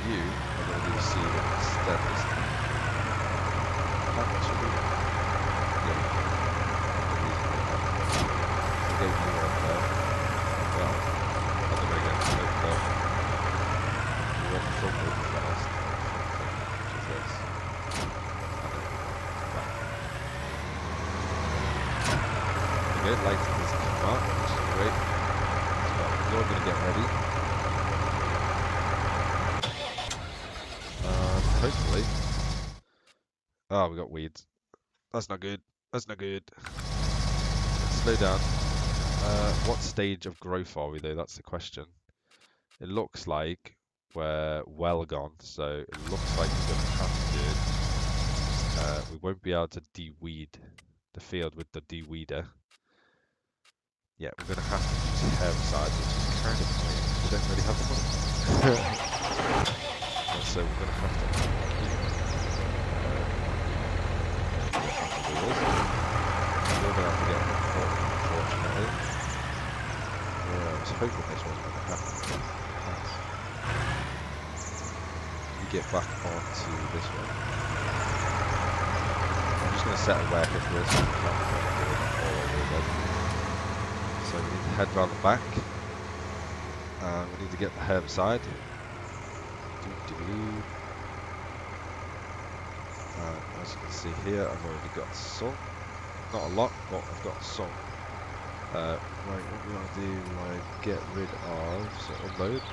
You are going to do seed instead this time. Actually, yeah. So get you on there. Well, I don't know again, but you want front wing first. Which is this. And then back. Good, lights has come up, which is great. So you're going to get ready. Hopefully. Oh, we got weeds. That's not good. That's not good. Slow down. What stage of growth are we though? That's the question. It looks like we're well gone, so it looks like we're going to have to. We won't be able to de-weed the field with the de-weeder. Yeah, we're going to have to use herbicide, which is kind of annoying. We don't really have the money. So we're going to have to. We're going to have to get them, unfortunately. I was hoping this wasn't going to happen. You get back onto this one. I'm just going to set a worker for this one. So we need to head round the back. And we need to get the herbicide. As you can see here, I've already got some. Not a lot, but I've got some. Right, what we want to do, get rid of, so unload.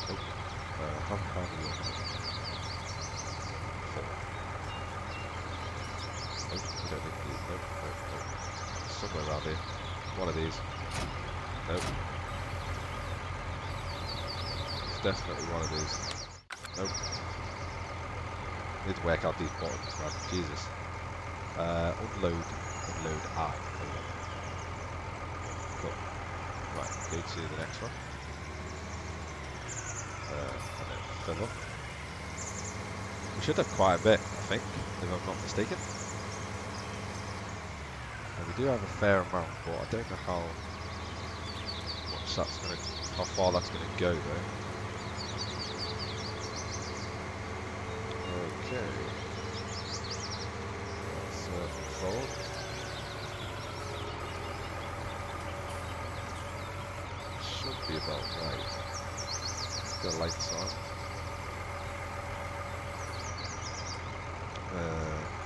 Oh, how many do we want? 4. Nope, we don't need these. Nope, nope, nope. Somewhere around here. One of these. Nope. It's definitely one of these. Nope. Need to work out these buttons, man. Jesus. Unload. Unload I. Cool. Right, go to the next one. And then fill up. We should have quite a bit, I think, if I'm not mistaken. And we do have a fair amount, but I don't know how much that's going to, how far that's going to go though. Okay. Let's fold. Should be about right. Got lights on.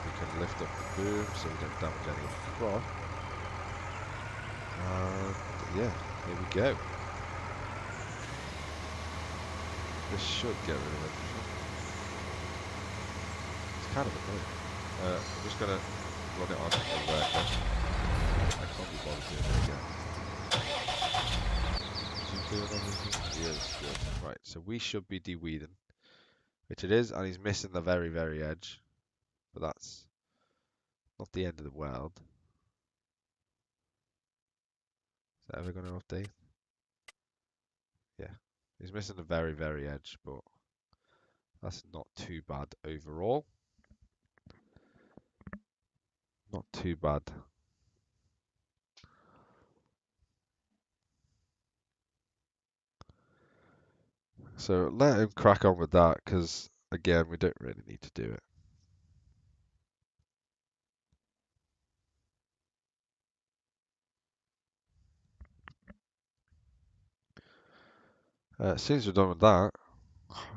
We can lift up the boom so we don't damage any of the crop. And yeah, here we go. This should get rid of everything. It's kind of annoying. I'm just gonna run it on the worker. I can't be bothered doing it again. Yes, good. Right, so we should be de-weeding, which it is, and he's missing the very, very edge. But that's not the end of the world. Is that ever going to update? Yeah, he's missing the very, very edge, but that's not too bad overall. Not too bad. So let him crack on with that, because again, we don't really need to do it. As soon as we're done with that,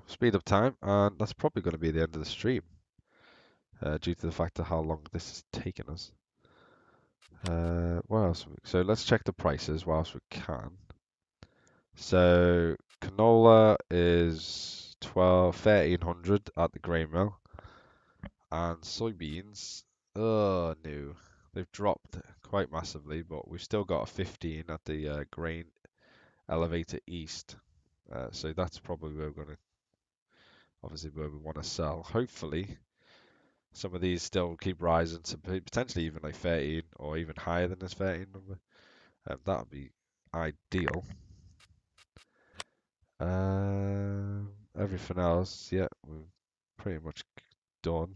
speed up time, and that's probably going to be the end of the stream, due to the fact of how long this has taken us. What else? So let's check the prices whilst we can. So canola is 1300 at the grain mill, and soybeans, oh no, they've dropped quite massively, but we've still got a 15 at the grain elevator east. So that's probably where we're going to, obviously where we want to sell. Hopefully some of these still keep rising to potentially even like 13 or even higher than this 13 number. That would be ideal. Everything else, yeah, we're pretty much done.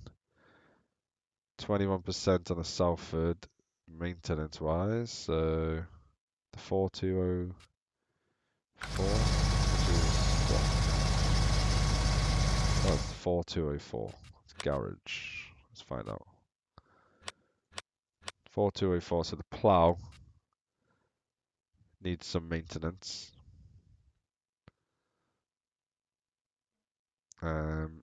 21% on the Salford, maintenance wise, so the 4204, which is what? Oh, it's 4204. It's garage. Let's find out. 4204, so the plough needs some maintenance.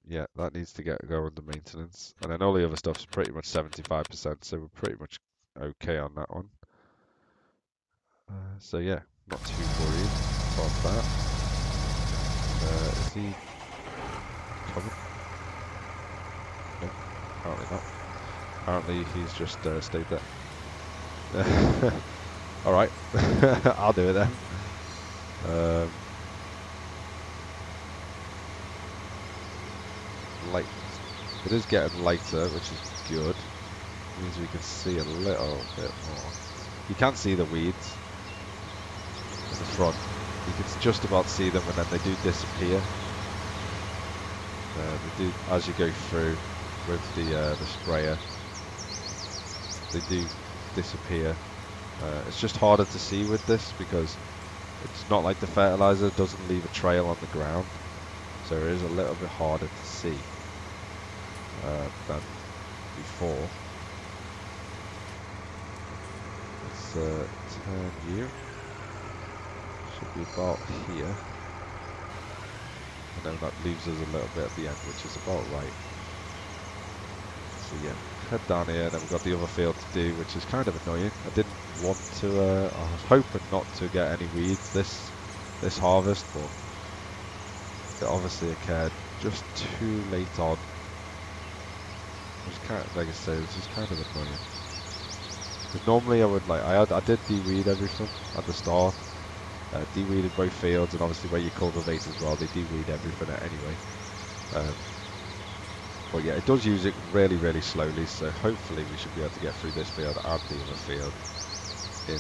Yeah, that needs to go under maintenance. And then all the other stuff's pretty much 75%, so we're pretty much okay on that one. So yeah, not too worried about that. Is he coming? No, apparently not. Apparently he's just stayed there. Alright, I'll do it then. Light. It is getting lighter, which is good. It means we can see a little bit more. You can see the weeds in the front. You can just about see them, and then they do disappear. They do as you go through with the sprayer. They do disappear. It's just harder to see with this because it's not like the fertilizer doesn't leave a trail on the ground, so it is a little bit harder to see than before. Let's turn you. Should be about here. And then that leaves us a little bit at the end, which is about right. So yeah, head down here, and then we've got the other field to do, which is kind of annoying. I didn't want to, I was hoping not to get any weeds this harvest, but it obviously occurred just too late on. Which kind of, like I say, this is kind of annoying. Because normally I would I did de-weed everything at the start. De-weeded both fields, and obviously where you cultivate as well, they de-weed everything anyway. But yeah, it does use it really, really slowly, so hopefully we should be able to get through this field and the other field in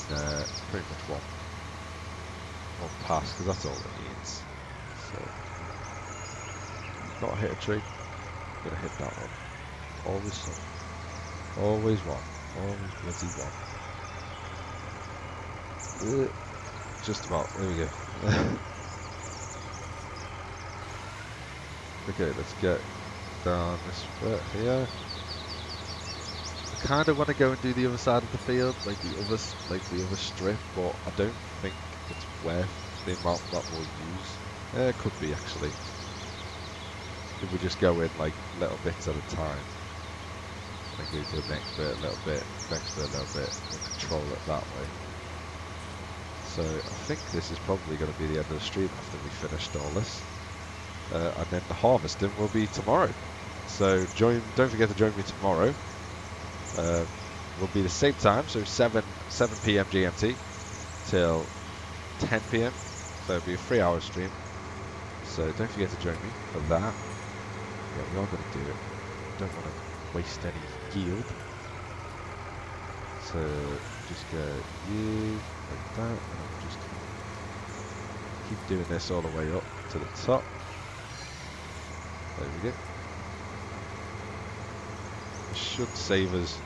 pretty much one pass, because that's all it needs. So, not hit a tree, I'm going to hit that one. Always so. Always one. Always bloody one. Just about. There we go. Okay, let's get down this bit here. I kind of want to go and do the other side of the field, like the other strip, but I don't think it's worth the amount that we'll use. It could be actually. If we just go in like little bits at a time. Like we do the next bit a little bit, next bit a little bit, and control it that way. So I think this is probably going to be the end of the stream after we finished all this. And then the harvesting will be tomorrow. So don't forget to join me tomorrow. Will be the same time, so 7 p.m. GMT till 10 p.m. So it'll be a 3-hour stream. So don't forget to join me for that. Yeah, we are going to do it. Don't want to waste any yield. So just go you like that, and I'll just keep doing this all the way up to the top. There we go. It should save us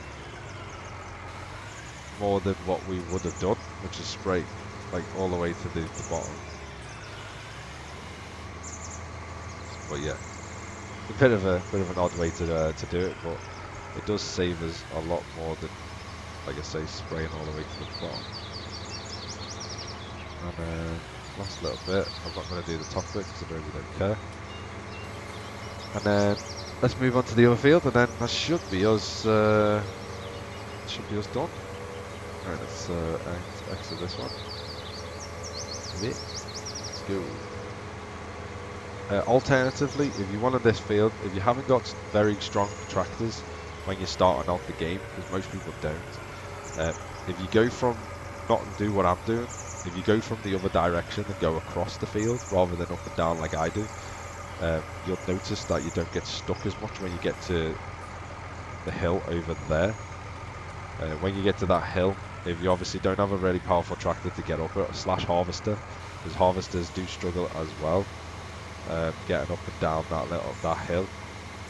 more than what we would have done, which is spray like all the way to the bottom. But yeah, a bit of an odd way to do it, but it does save us a lot more than, like I say, spraying all the way to the bottom. And last little bit, I'm not going to do the top bit because I really don't care. And then let's move on to the other field, and then that should be us. Done. Alright, let's exit this one. Let's go. Alternatively, if you wanted this field, if you haven't got very strong tractors when you're starting out the game, because most people don't, if you go from not do what I'm doing, if you go from the other direction and go across the field rather than up and down like I do, you'll notice that you don't get stuck as much when you get to the hill over there. When you get to that hill, if you obviously don't have a really powerful tractor to get up it, / harvester, because harvesters do struggle as well, getting up and down that hill.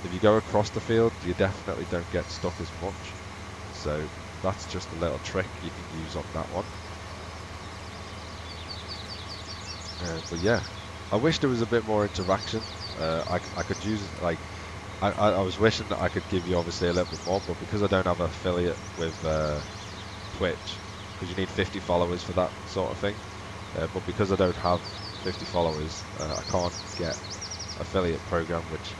If you go across the field, you definitely don't get stuck as much. So that's just a little trick you can use on that one. But yeah, I wish there was a bit more interaction. I could use like I was wishing that I could give you obviously a little bit more, but because I don't have an affiliate with Twitch, because you need 50 followers for that sort of thing. But because I don't have 50 followers, I can't get affiliate program, which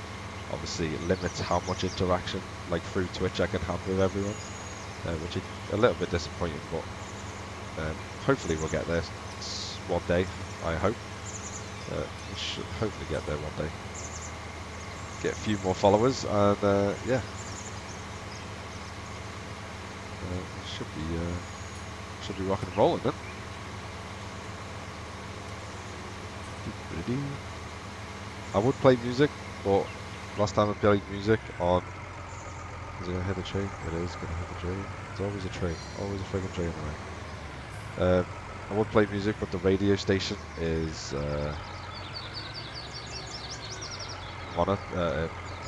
obviously limits how much interaction like through Twitch I can have with everyone, which is a little bit disappointing. But hopefully we'll get there one day. I hope we should hopefully get there one day. Get a few more followers, and yeah, should be rocking and rolling then. I would play music, but last time I played music on, is it gonna hit the train? It is gonna hit the train. It's always a train, always a friggin' train away. I would play music, but the radio station is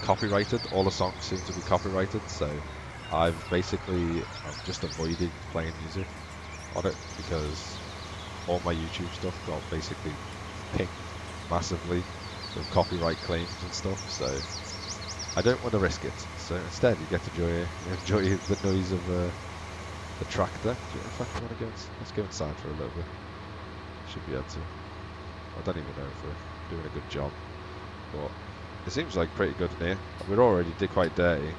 copyrighted. All the songs seem to be copyrighted, so I'm just avoiding playing music on it because all my YouTube stuff got basically pinged massively with copyright claims and stuff, so I don't want to risk it. So instead you get to enjoy the noise of the tractor. In fact, let's go inside for a little bit. Should be able to. I don't even know if we're doing a good job, but it seems like pretty good in here. We're already quite dirty.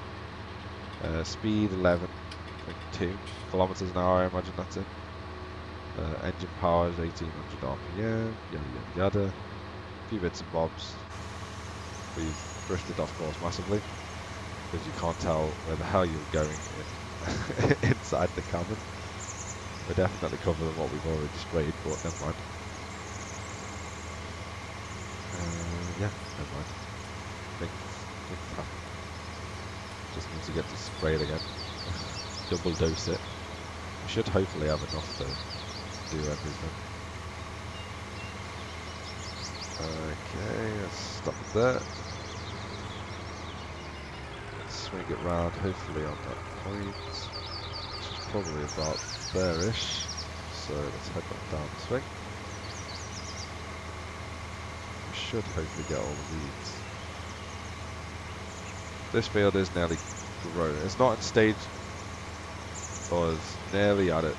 Speed 11.2 kilometers an hour, I imagine that's it. Engine power is 1800 RPM, yada yada yada. A few bits and bobs. We've drifted off course massively because you can't tell where the hell you're going inside the cabin. We're definitely covering what we've already sprayed, but never mind. Yeah, never mind. Think that just need to get to spray it again. Double dose it. We should hopefully have enough to do everything. Okay, let's stop it there. Let's swing it round, hopefully on that point, which is probably about there-ish. So let's head back down the swing. We should hopefully get all the weeds. This field is nearly grown. It's not in stage, or it's nearly at it.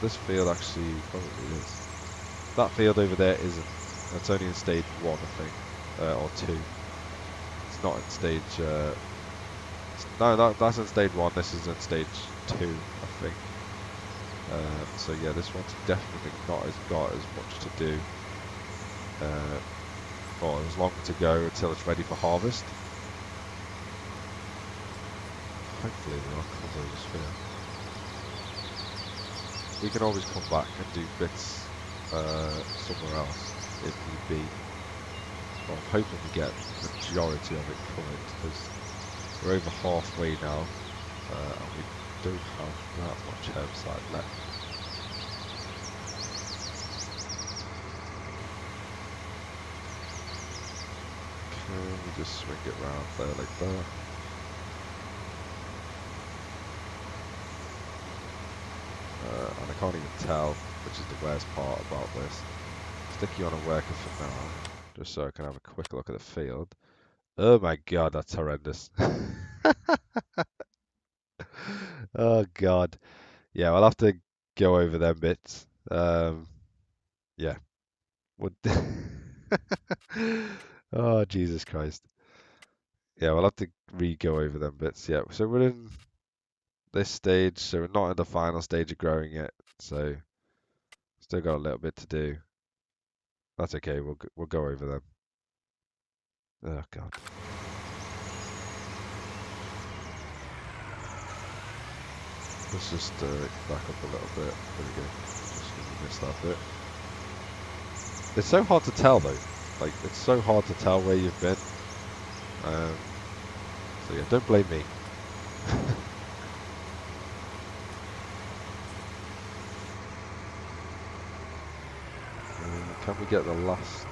This field actually probably is. That field over there isn't. That's only in stage 1, I think, or 2. It's not in stage. No, that's in stage 1. This is in stage 2, I think. So yeah, this one's definitely got as much to do, or as long to go until it's ready for harvest. Hopefully we are covered this field. We can always come back and do bits somewhere else if need be. But I'm hoping we get the majority of it covered because we're over halfway now, and we don't have that much herbicide left. Okay, we just swing it round there like that. And I can't even tell, which is the worst part about this. Stick you on a worker for now, just so I can have a quick look at the field. Oh my god, that's horrendous. Oh god. Yeah, we'll have to go over them bits. Yeah. Would Oh, Jesus Christ. Yeah, we'll have to re-go over them bits. Yeah, so we're in this stage, so we're not in the final stage of growing yet. So still got a little bit to do. That's okay. We'll go over them. Oh god. Let's just back up a little bit. There we go. Just missed that bit. It's so hard to tell though. Like it's so hard to tell where you've been. So yeah, don't blame me. Can we get the last?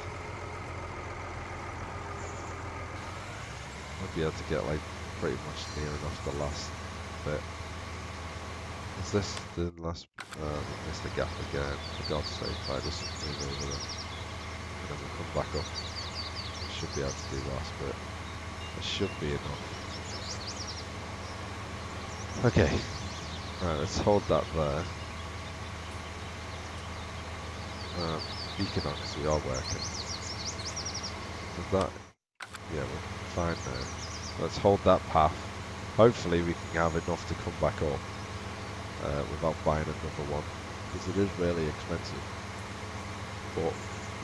I'll be able to get like pretty much near enough the last bit. Is this the last? We missed the gap again. For God's sake, I just move over them, and then we'll come back up. Should be able to do the last bit. It should be enough. Okay. Right, let's hold that there. Beacon on, because we are working. Is that? Yeah, we're fine now. Let's hold that path. Hopefully we can have enough to come back up without buying another one, because it is really expensive. But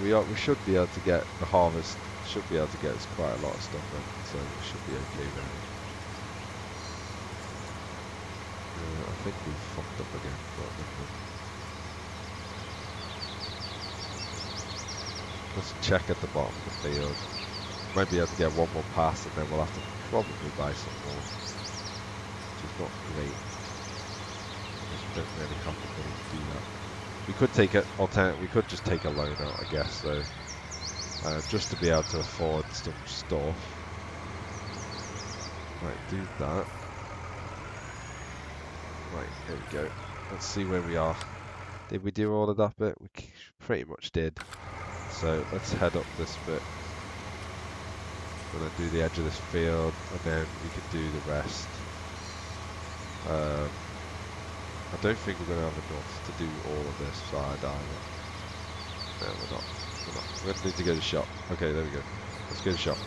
we should be able to get the harvest. Should be able to get us quite a lot of stuff in, so we should be okay there. I think we fucked up again, but let's check at the bottom of the field. Might be able to get one more pass, and then we'll have to probably buy some more, which is not great. We don't really have the money to do that. We could take it alternate. We could just take a loan out, I guess. So just to be able to afford some stuff. Right, do that. Right, here we go. Let's see where we are. Did we do all of that bit? We pretty much did. So let's head up this bit. We're going to do the edge of this field, and then we can do the rest. I don't think we're going to have enough to do all of this side either. No, we're not. We're going to need to go to the shop. Okay, there we go. Let's go to the shop.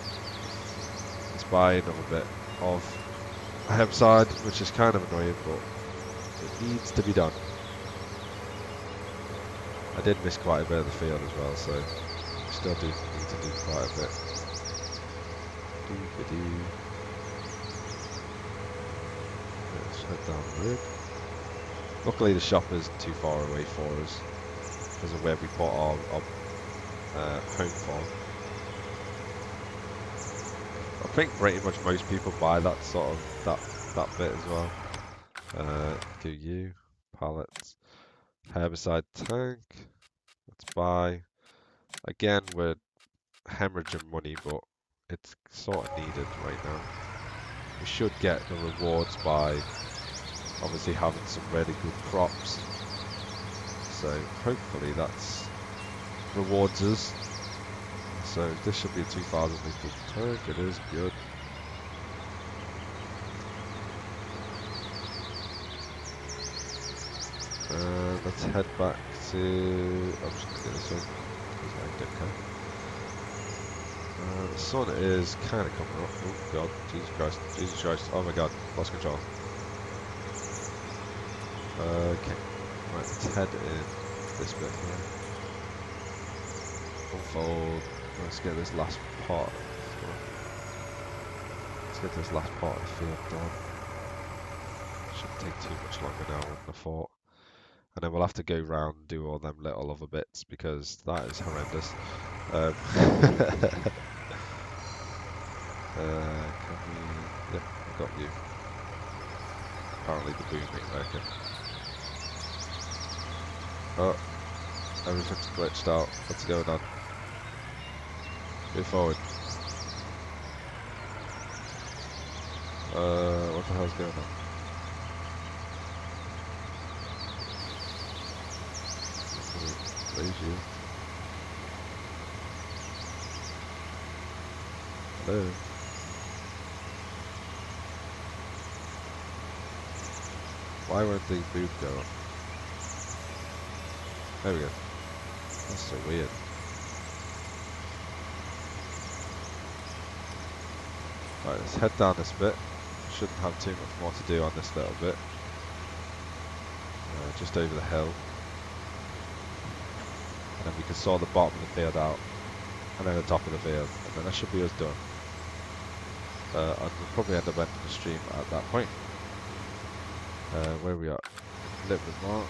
Let's buy another bit of herbicide, which is kind of annoying, but it needs to be done. I did miss quite a bit of the field as well, so we still do need to do quite a bit. Let's head down the road. Luckily the shop isn't too far away for us because of where we put our home farm. I think pretty much most people buy that sort of that bit as well. Do you pallets, herbicide tank? Let's buy. Again, we're hemorrhaging money, but it's sort of needed right now. We should get the rewards by obviously having some really good crops. So hopefully that's rewards us. So this should be a 2,000 litre tank. It is good. Let's head back to. I'm just gonna get this one because I don't care. The sun is kind of coming up. Oh god, Jesus Christ, Jesus Christ! Oh my god, lost control. Okay, right, let's head in this bit here. Unfold. Let's get this last part. Let's get this last part of the field done. Shouldn't take too much longer now than I thought. And then we'll have to go round and do all them little other bits because that is horrendous. Can we? Yeah, I got you. Apparently the boom ain't working. Oh, everything's glitched out. What's going on? Move forward. What the hell's going on? Raise you. Hello. Why won't the boom go up? There we go. That's so weird. Right, let's head down this bit. Shouldn't have too much more to do on this little bit. Just over the hill. And then we can saw the bottom of the field out. And then the top of the field. And then that should be us done. And we'll probably end up ending the stream at that point. Where are we at? A little bit more.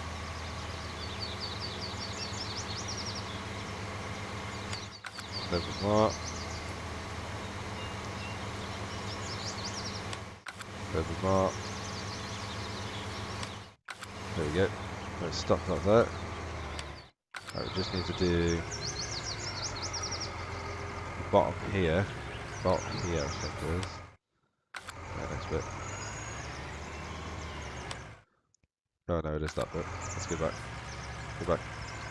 A little bit more. A little bit more. There we go. Let's stop that there. Right, we just need to do the bottom here. Bottom here, I think it is. Yeah, next bit. Oh no, it is that bit. Let's go back. Go back.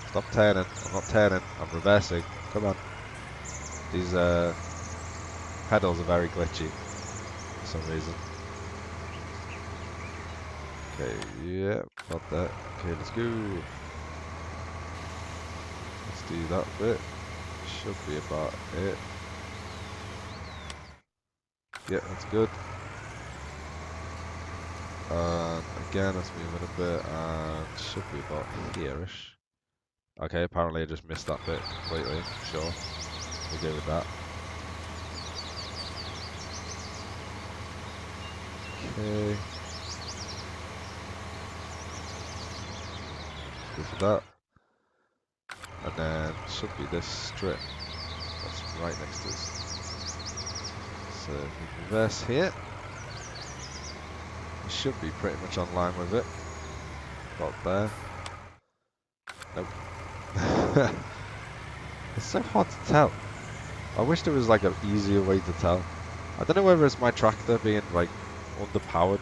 Stop turning. I'm not turning. I'm reversing. Come on. These pedals are very glitchy for some reason. Okay, yeah, got that. Okay, let's go. Let's do that bit. Should be about it. Yeah, that's good. And again, let's move it a bit, and should be about here-ish. Okay, apparently I just missed that bit completely. Sure, we'll go with that. Okay. Go for that. And then should be this strip that's right next to us. So if we reverse here, we should be pretty much online with it. About there. Nope. It's so hard to tell. I wish there was like an easier way to tell. I don't know whether it's my tractor being like underpowered,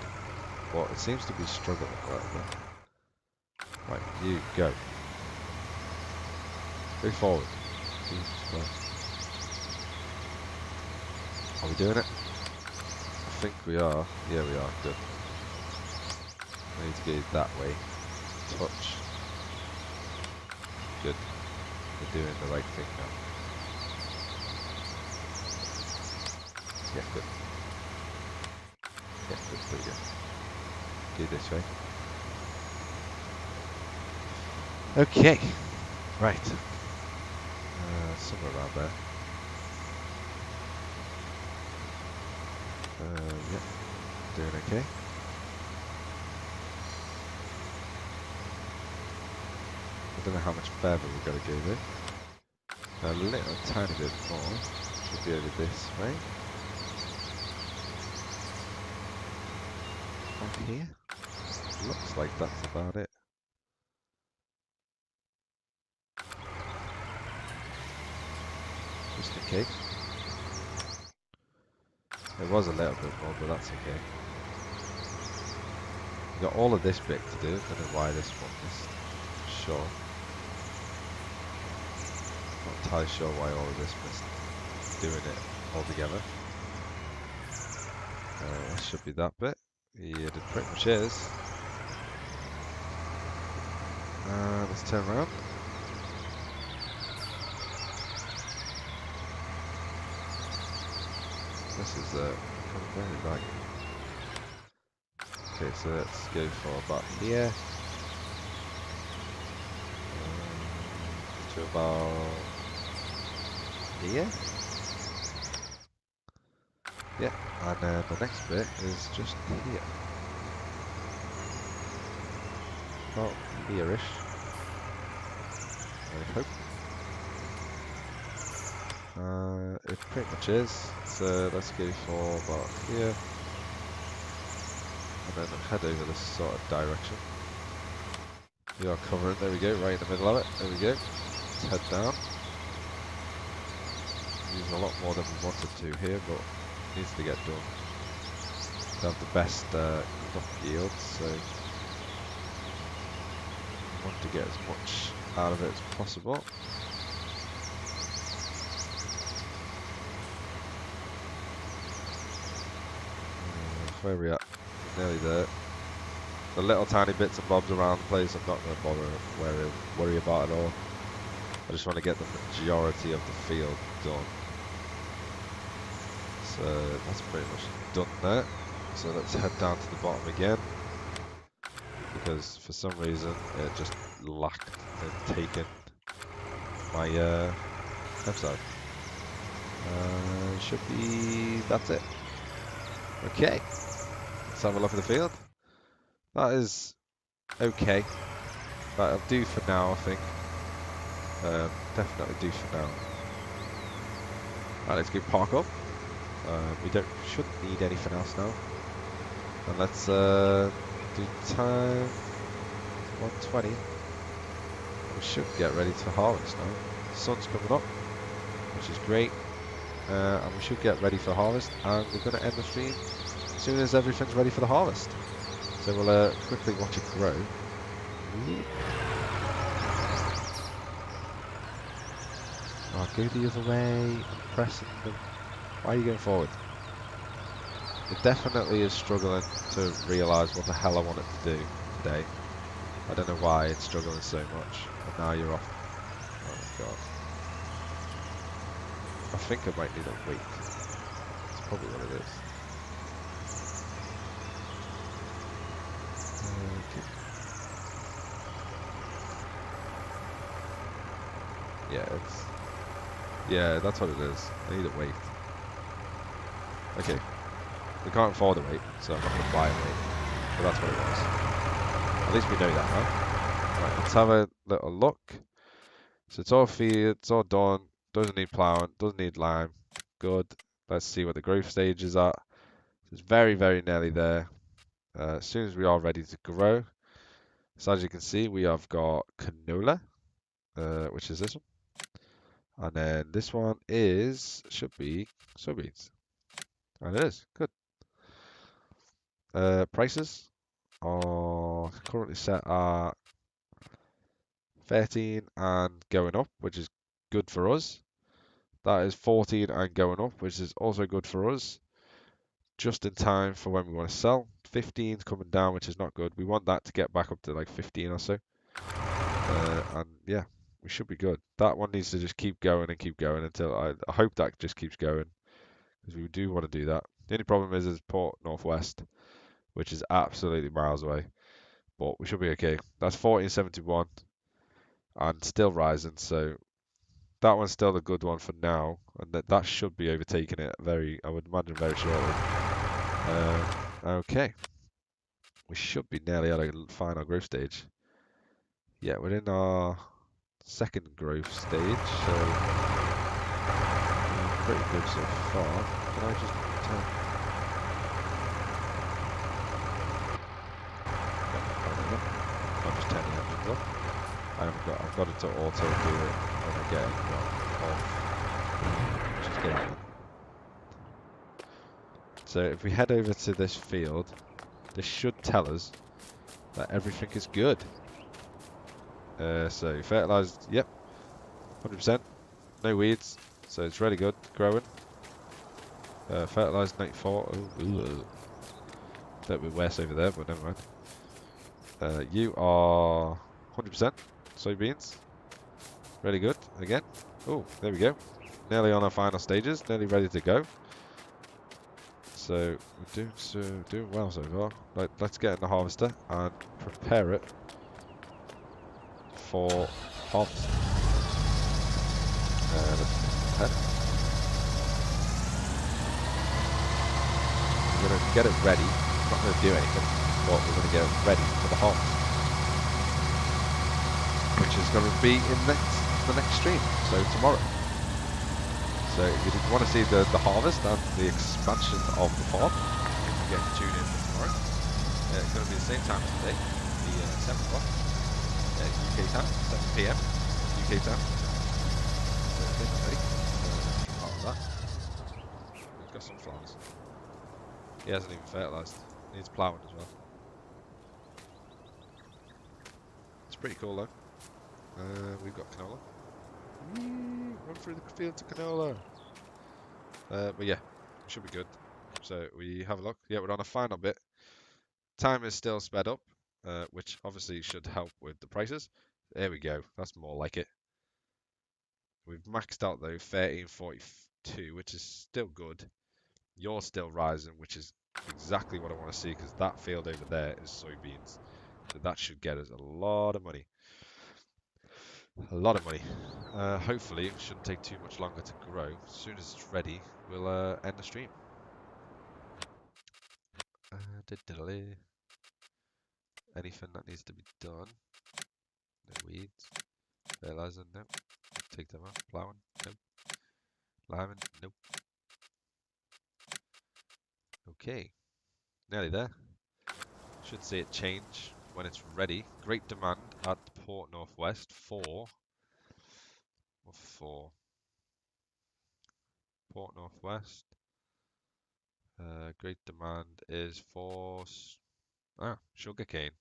but it seems to be struggling a little bit. Right, you go. Go forward. Are we doing it? I think we are. Yeah, we are. Good. I need to go that way. Touch. Good. We're doing the right thing now. Yeah, good. Yeah, good. There we go. Go this way. Okay. Right. Somewhere around there. Yeah. Doing okay. I don't know how much further we've got to go though. A little tiny bit more. Should be over this way. Up here. Looks like that's about it. Just in case. It was a little bit more, but that's okay. We've got all of this bit to do. I don't know why this one missed. Sure. Not entirely sure why all of this missed. Doing it all together. That should be that bit. Yeah, it pretty much is. Let's turn around. This is very light. Okay, so let's go for about here. To about here. Yeah, and then the next bit is just here. About here-ish. I hope. It pretty much is. So let's go for about here. And then head over this sort of direction. We are covering, there we go, right in the middle of it. There we go. Let's head down. Using a lot more than we wanted to here, but it needs to get done. To have the best crop yield, so I want to get as much out of it as possible. Where are we at? Nearly there. The little tiny bits and bobs around the place I'm not going to worry about at all. I just want to get the majority of the field done. So that's pretty much done there. So let's head down to the bottom again. Because for some reason it just lacked in taking my episode. Should be, that's it. Okay. Let's have a look at the field. That is okay. That'll do for now, I think. Definitely do for now. Right, let's go park up. We shouldn't need anything else now. And let's do time 120. We should get ready to harvest now. The sun's coming up, which is great. And we should get ready for harvest. And we're going to end the stream as soon as everything's ready for the harvest. So we'll quickly watch it grow. Oh, go the other way. I'm pressing them. Why are you going forward? It definitely is struggling to realise what the hell I want it to do today. I don't know why it's struggling so much. And now you're off. Oh my god. I think I might need a weight. That's probably what it is. Okay. Yeah, that's what it is. I need a weight. Okay. We can't afford a weight, so I'm not going to buy a weight. But that's what it was. At least we know that now. Right, let's have a little look. So it's all feed, it's all done. Doesn't need plowing, doesn't need lime. Good. Let's see what the growth stage is at. It's very, very nearly there. As soon as we are ready to grow. So as you can see, we have got canola, which is this one. And then this one should be soybeans. And it is. Good. Prices are currently set at 13 and going up, which is good for us. That is 14 and going up, which is also good for us. Just in time for when we want to sell. 15 is coming down, which is not good. We want that to get back up to like 15 or so. And yeah, we should be good. That one needs to just keep going and keep going until I hope that just keeps going because we do want to do that. The only problem is Port Northwest, which is absolutely miles away, but we should be okay. That's 1471 and still rising, so that one's still a good one for now, and that should be overtaking it I would imagine very shortly. Okay, we should be nearly at a final growth stage. Yeah, we're in our second growth stage, so pretty good so far. Can I just turn? No, I'll just turn the engines off. I've got it to auto do it when I get it off. Just get out. So if we head over to this field, this should tell us that everything is good. So fertilized, yep, 100%, no weeds, so it's really good, growing. Fertilized 94, oh, ooh, that bit worse over there, but never mind. You are 100% soybeans, really good, again. Oh, there we go, nearly on our final stages, nearly ready to go. So we're doing well so far. Let's get in the harvester and prepare it for harvest. Let's head. We're going to get it ready. We're not going to do anything, but we're going to get it ready for the harvest, which is going to be in the next stream, so tomorrow. So if you want to see the harvest and the expansion of the farm, don't forget to tune in for tomorrow. It's going to be the same time as today, the 7 o'clock UK time, 7 PM UK time. So ready. Part of that. We've got sunflowers. He hasn't even fertilised. Needs ploughing as well. It's pretty cool though. We've got canola. Whee! Run through the field to canola. But yeah, should be good. So we have a look. Yeah, we're on a final bit. Time is still sped up, which obviously should help with the prices. There we go. That's more like it. We've maxed out though 1342, which is still good. You're still rising, which is exactly what I want to see because that field over there is soybeans. So that should get us a lot of money. A lot of money. Hopefully it shouldn't take too much longer to grow. As soon as it's ready, we'll end the stream. Anything that needs to be done? No weeds. Fertilizer, no. Take them out. Plowing, nope. Liming, nope. Okay, nearly there. Should see it change when it's ready. Great demand at Port Northwest for Port Northwest. Great demand is for Ah, sugarcane.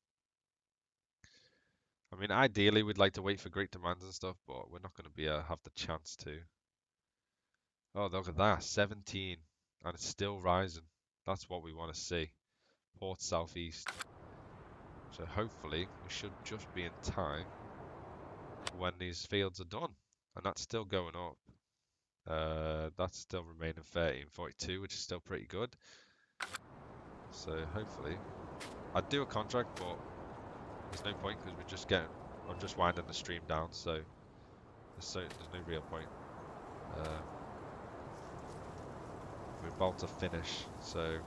I mean, ideally, we'd like to wait for great demands and stuff, but we're not going to be have the chance to. Oh, look at that, 17, and it's still rising. That's what we want to see. Port southeast. So hopefully, we should just be in time when these fields are done, and that's still going up. That's still remaining 1342, which is still pretty good. So hopefully, I'd do a contract, but there's no point because I'm just winding the stream down, so there's no real point. We're about to finish, so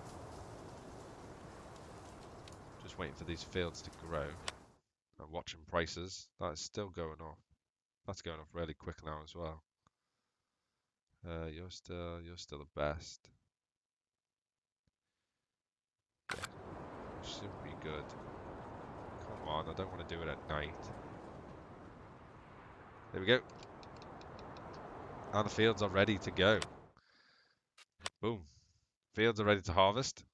just waiting for these fields to grow and watching prices. That is still going up. That's going up really quick now as well. You're still the best. Yeah, should be good. Come on, I don't want to do it at night. There we go. And the fields are ready to go. Boom. Fields are ready to harvest.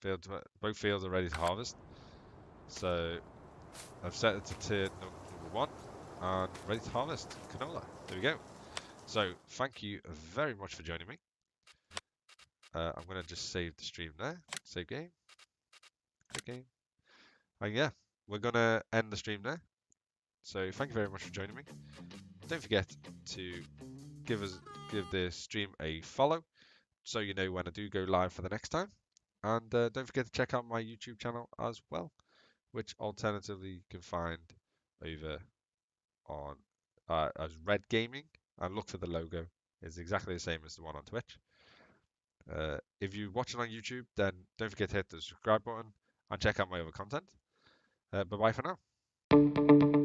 Both fields are ready to harvest. So I've set it to tier number 1 and ready to harvest canola. There we go. So thank you very much for joining me. I'm going to just save the stream there. Save game. Quit game. And yeah, we're going to end the stream there. So thank you very much for joining me. Don't forget to give the stream a follow so you know when I do go live for the next time. And don't forget to check out my YouTube channel as well, which alternatively you can find over on as Red Gaming, and look for the logo. It's exactly the same as the one on Twitch. If you're watching on YouTube, then don't forget to hit the subscribe button and check out my other content. Bye bye for now.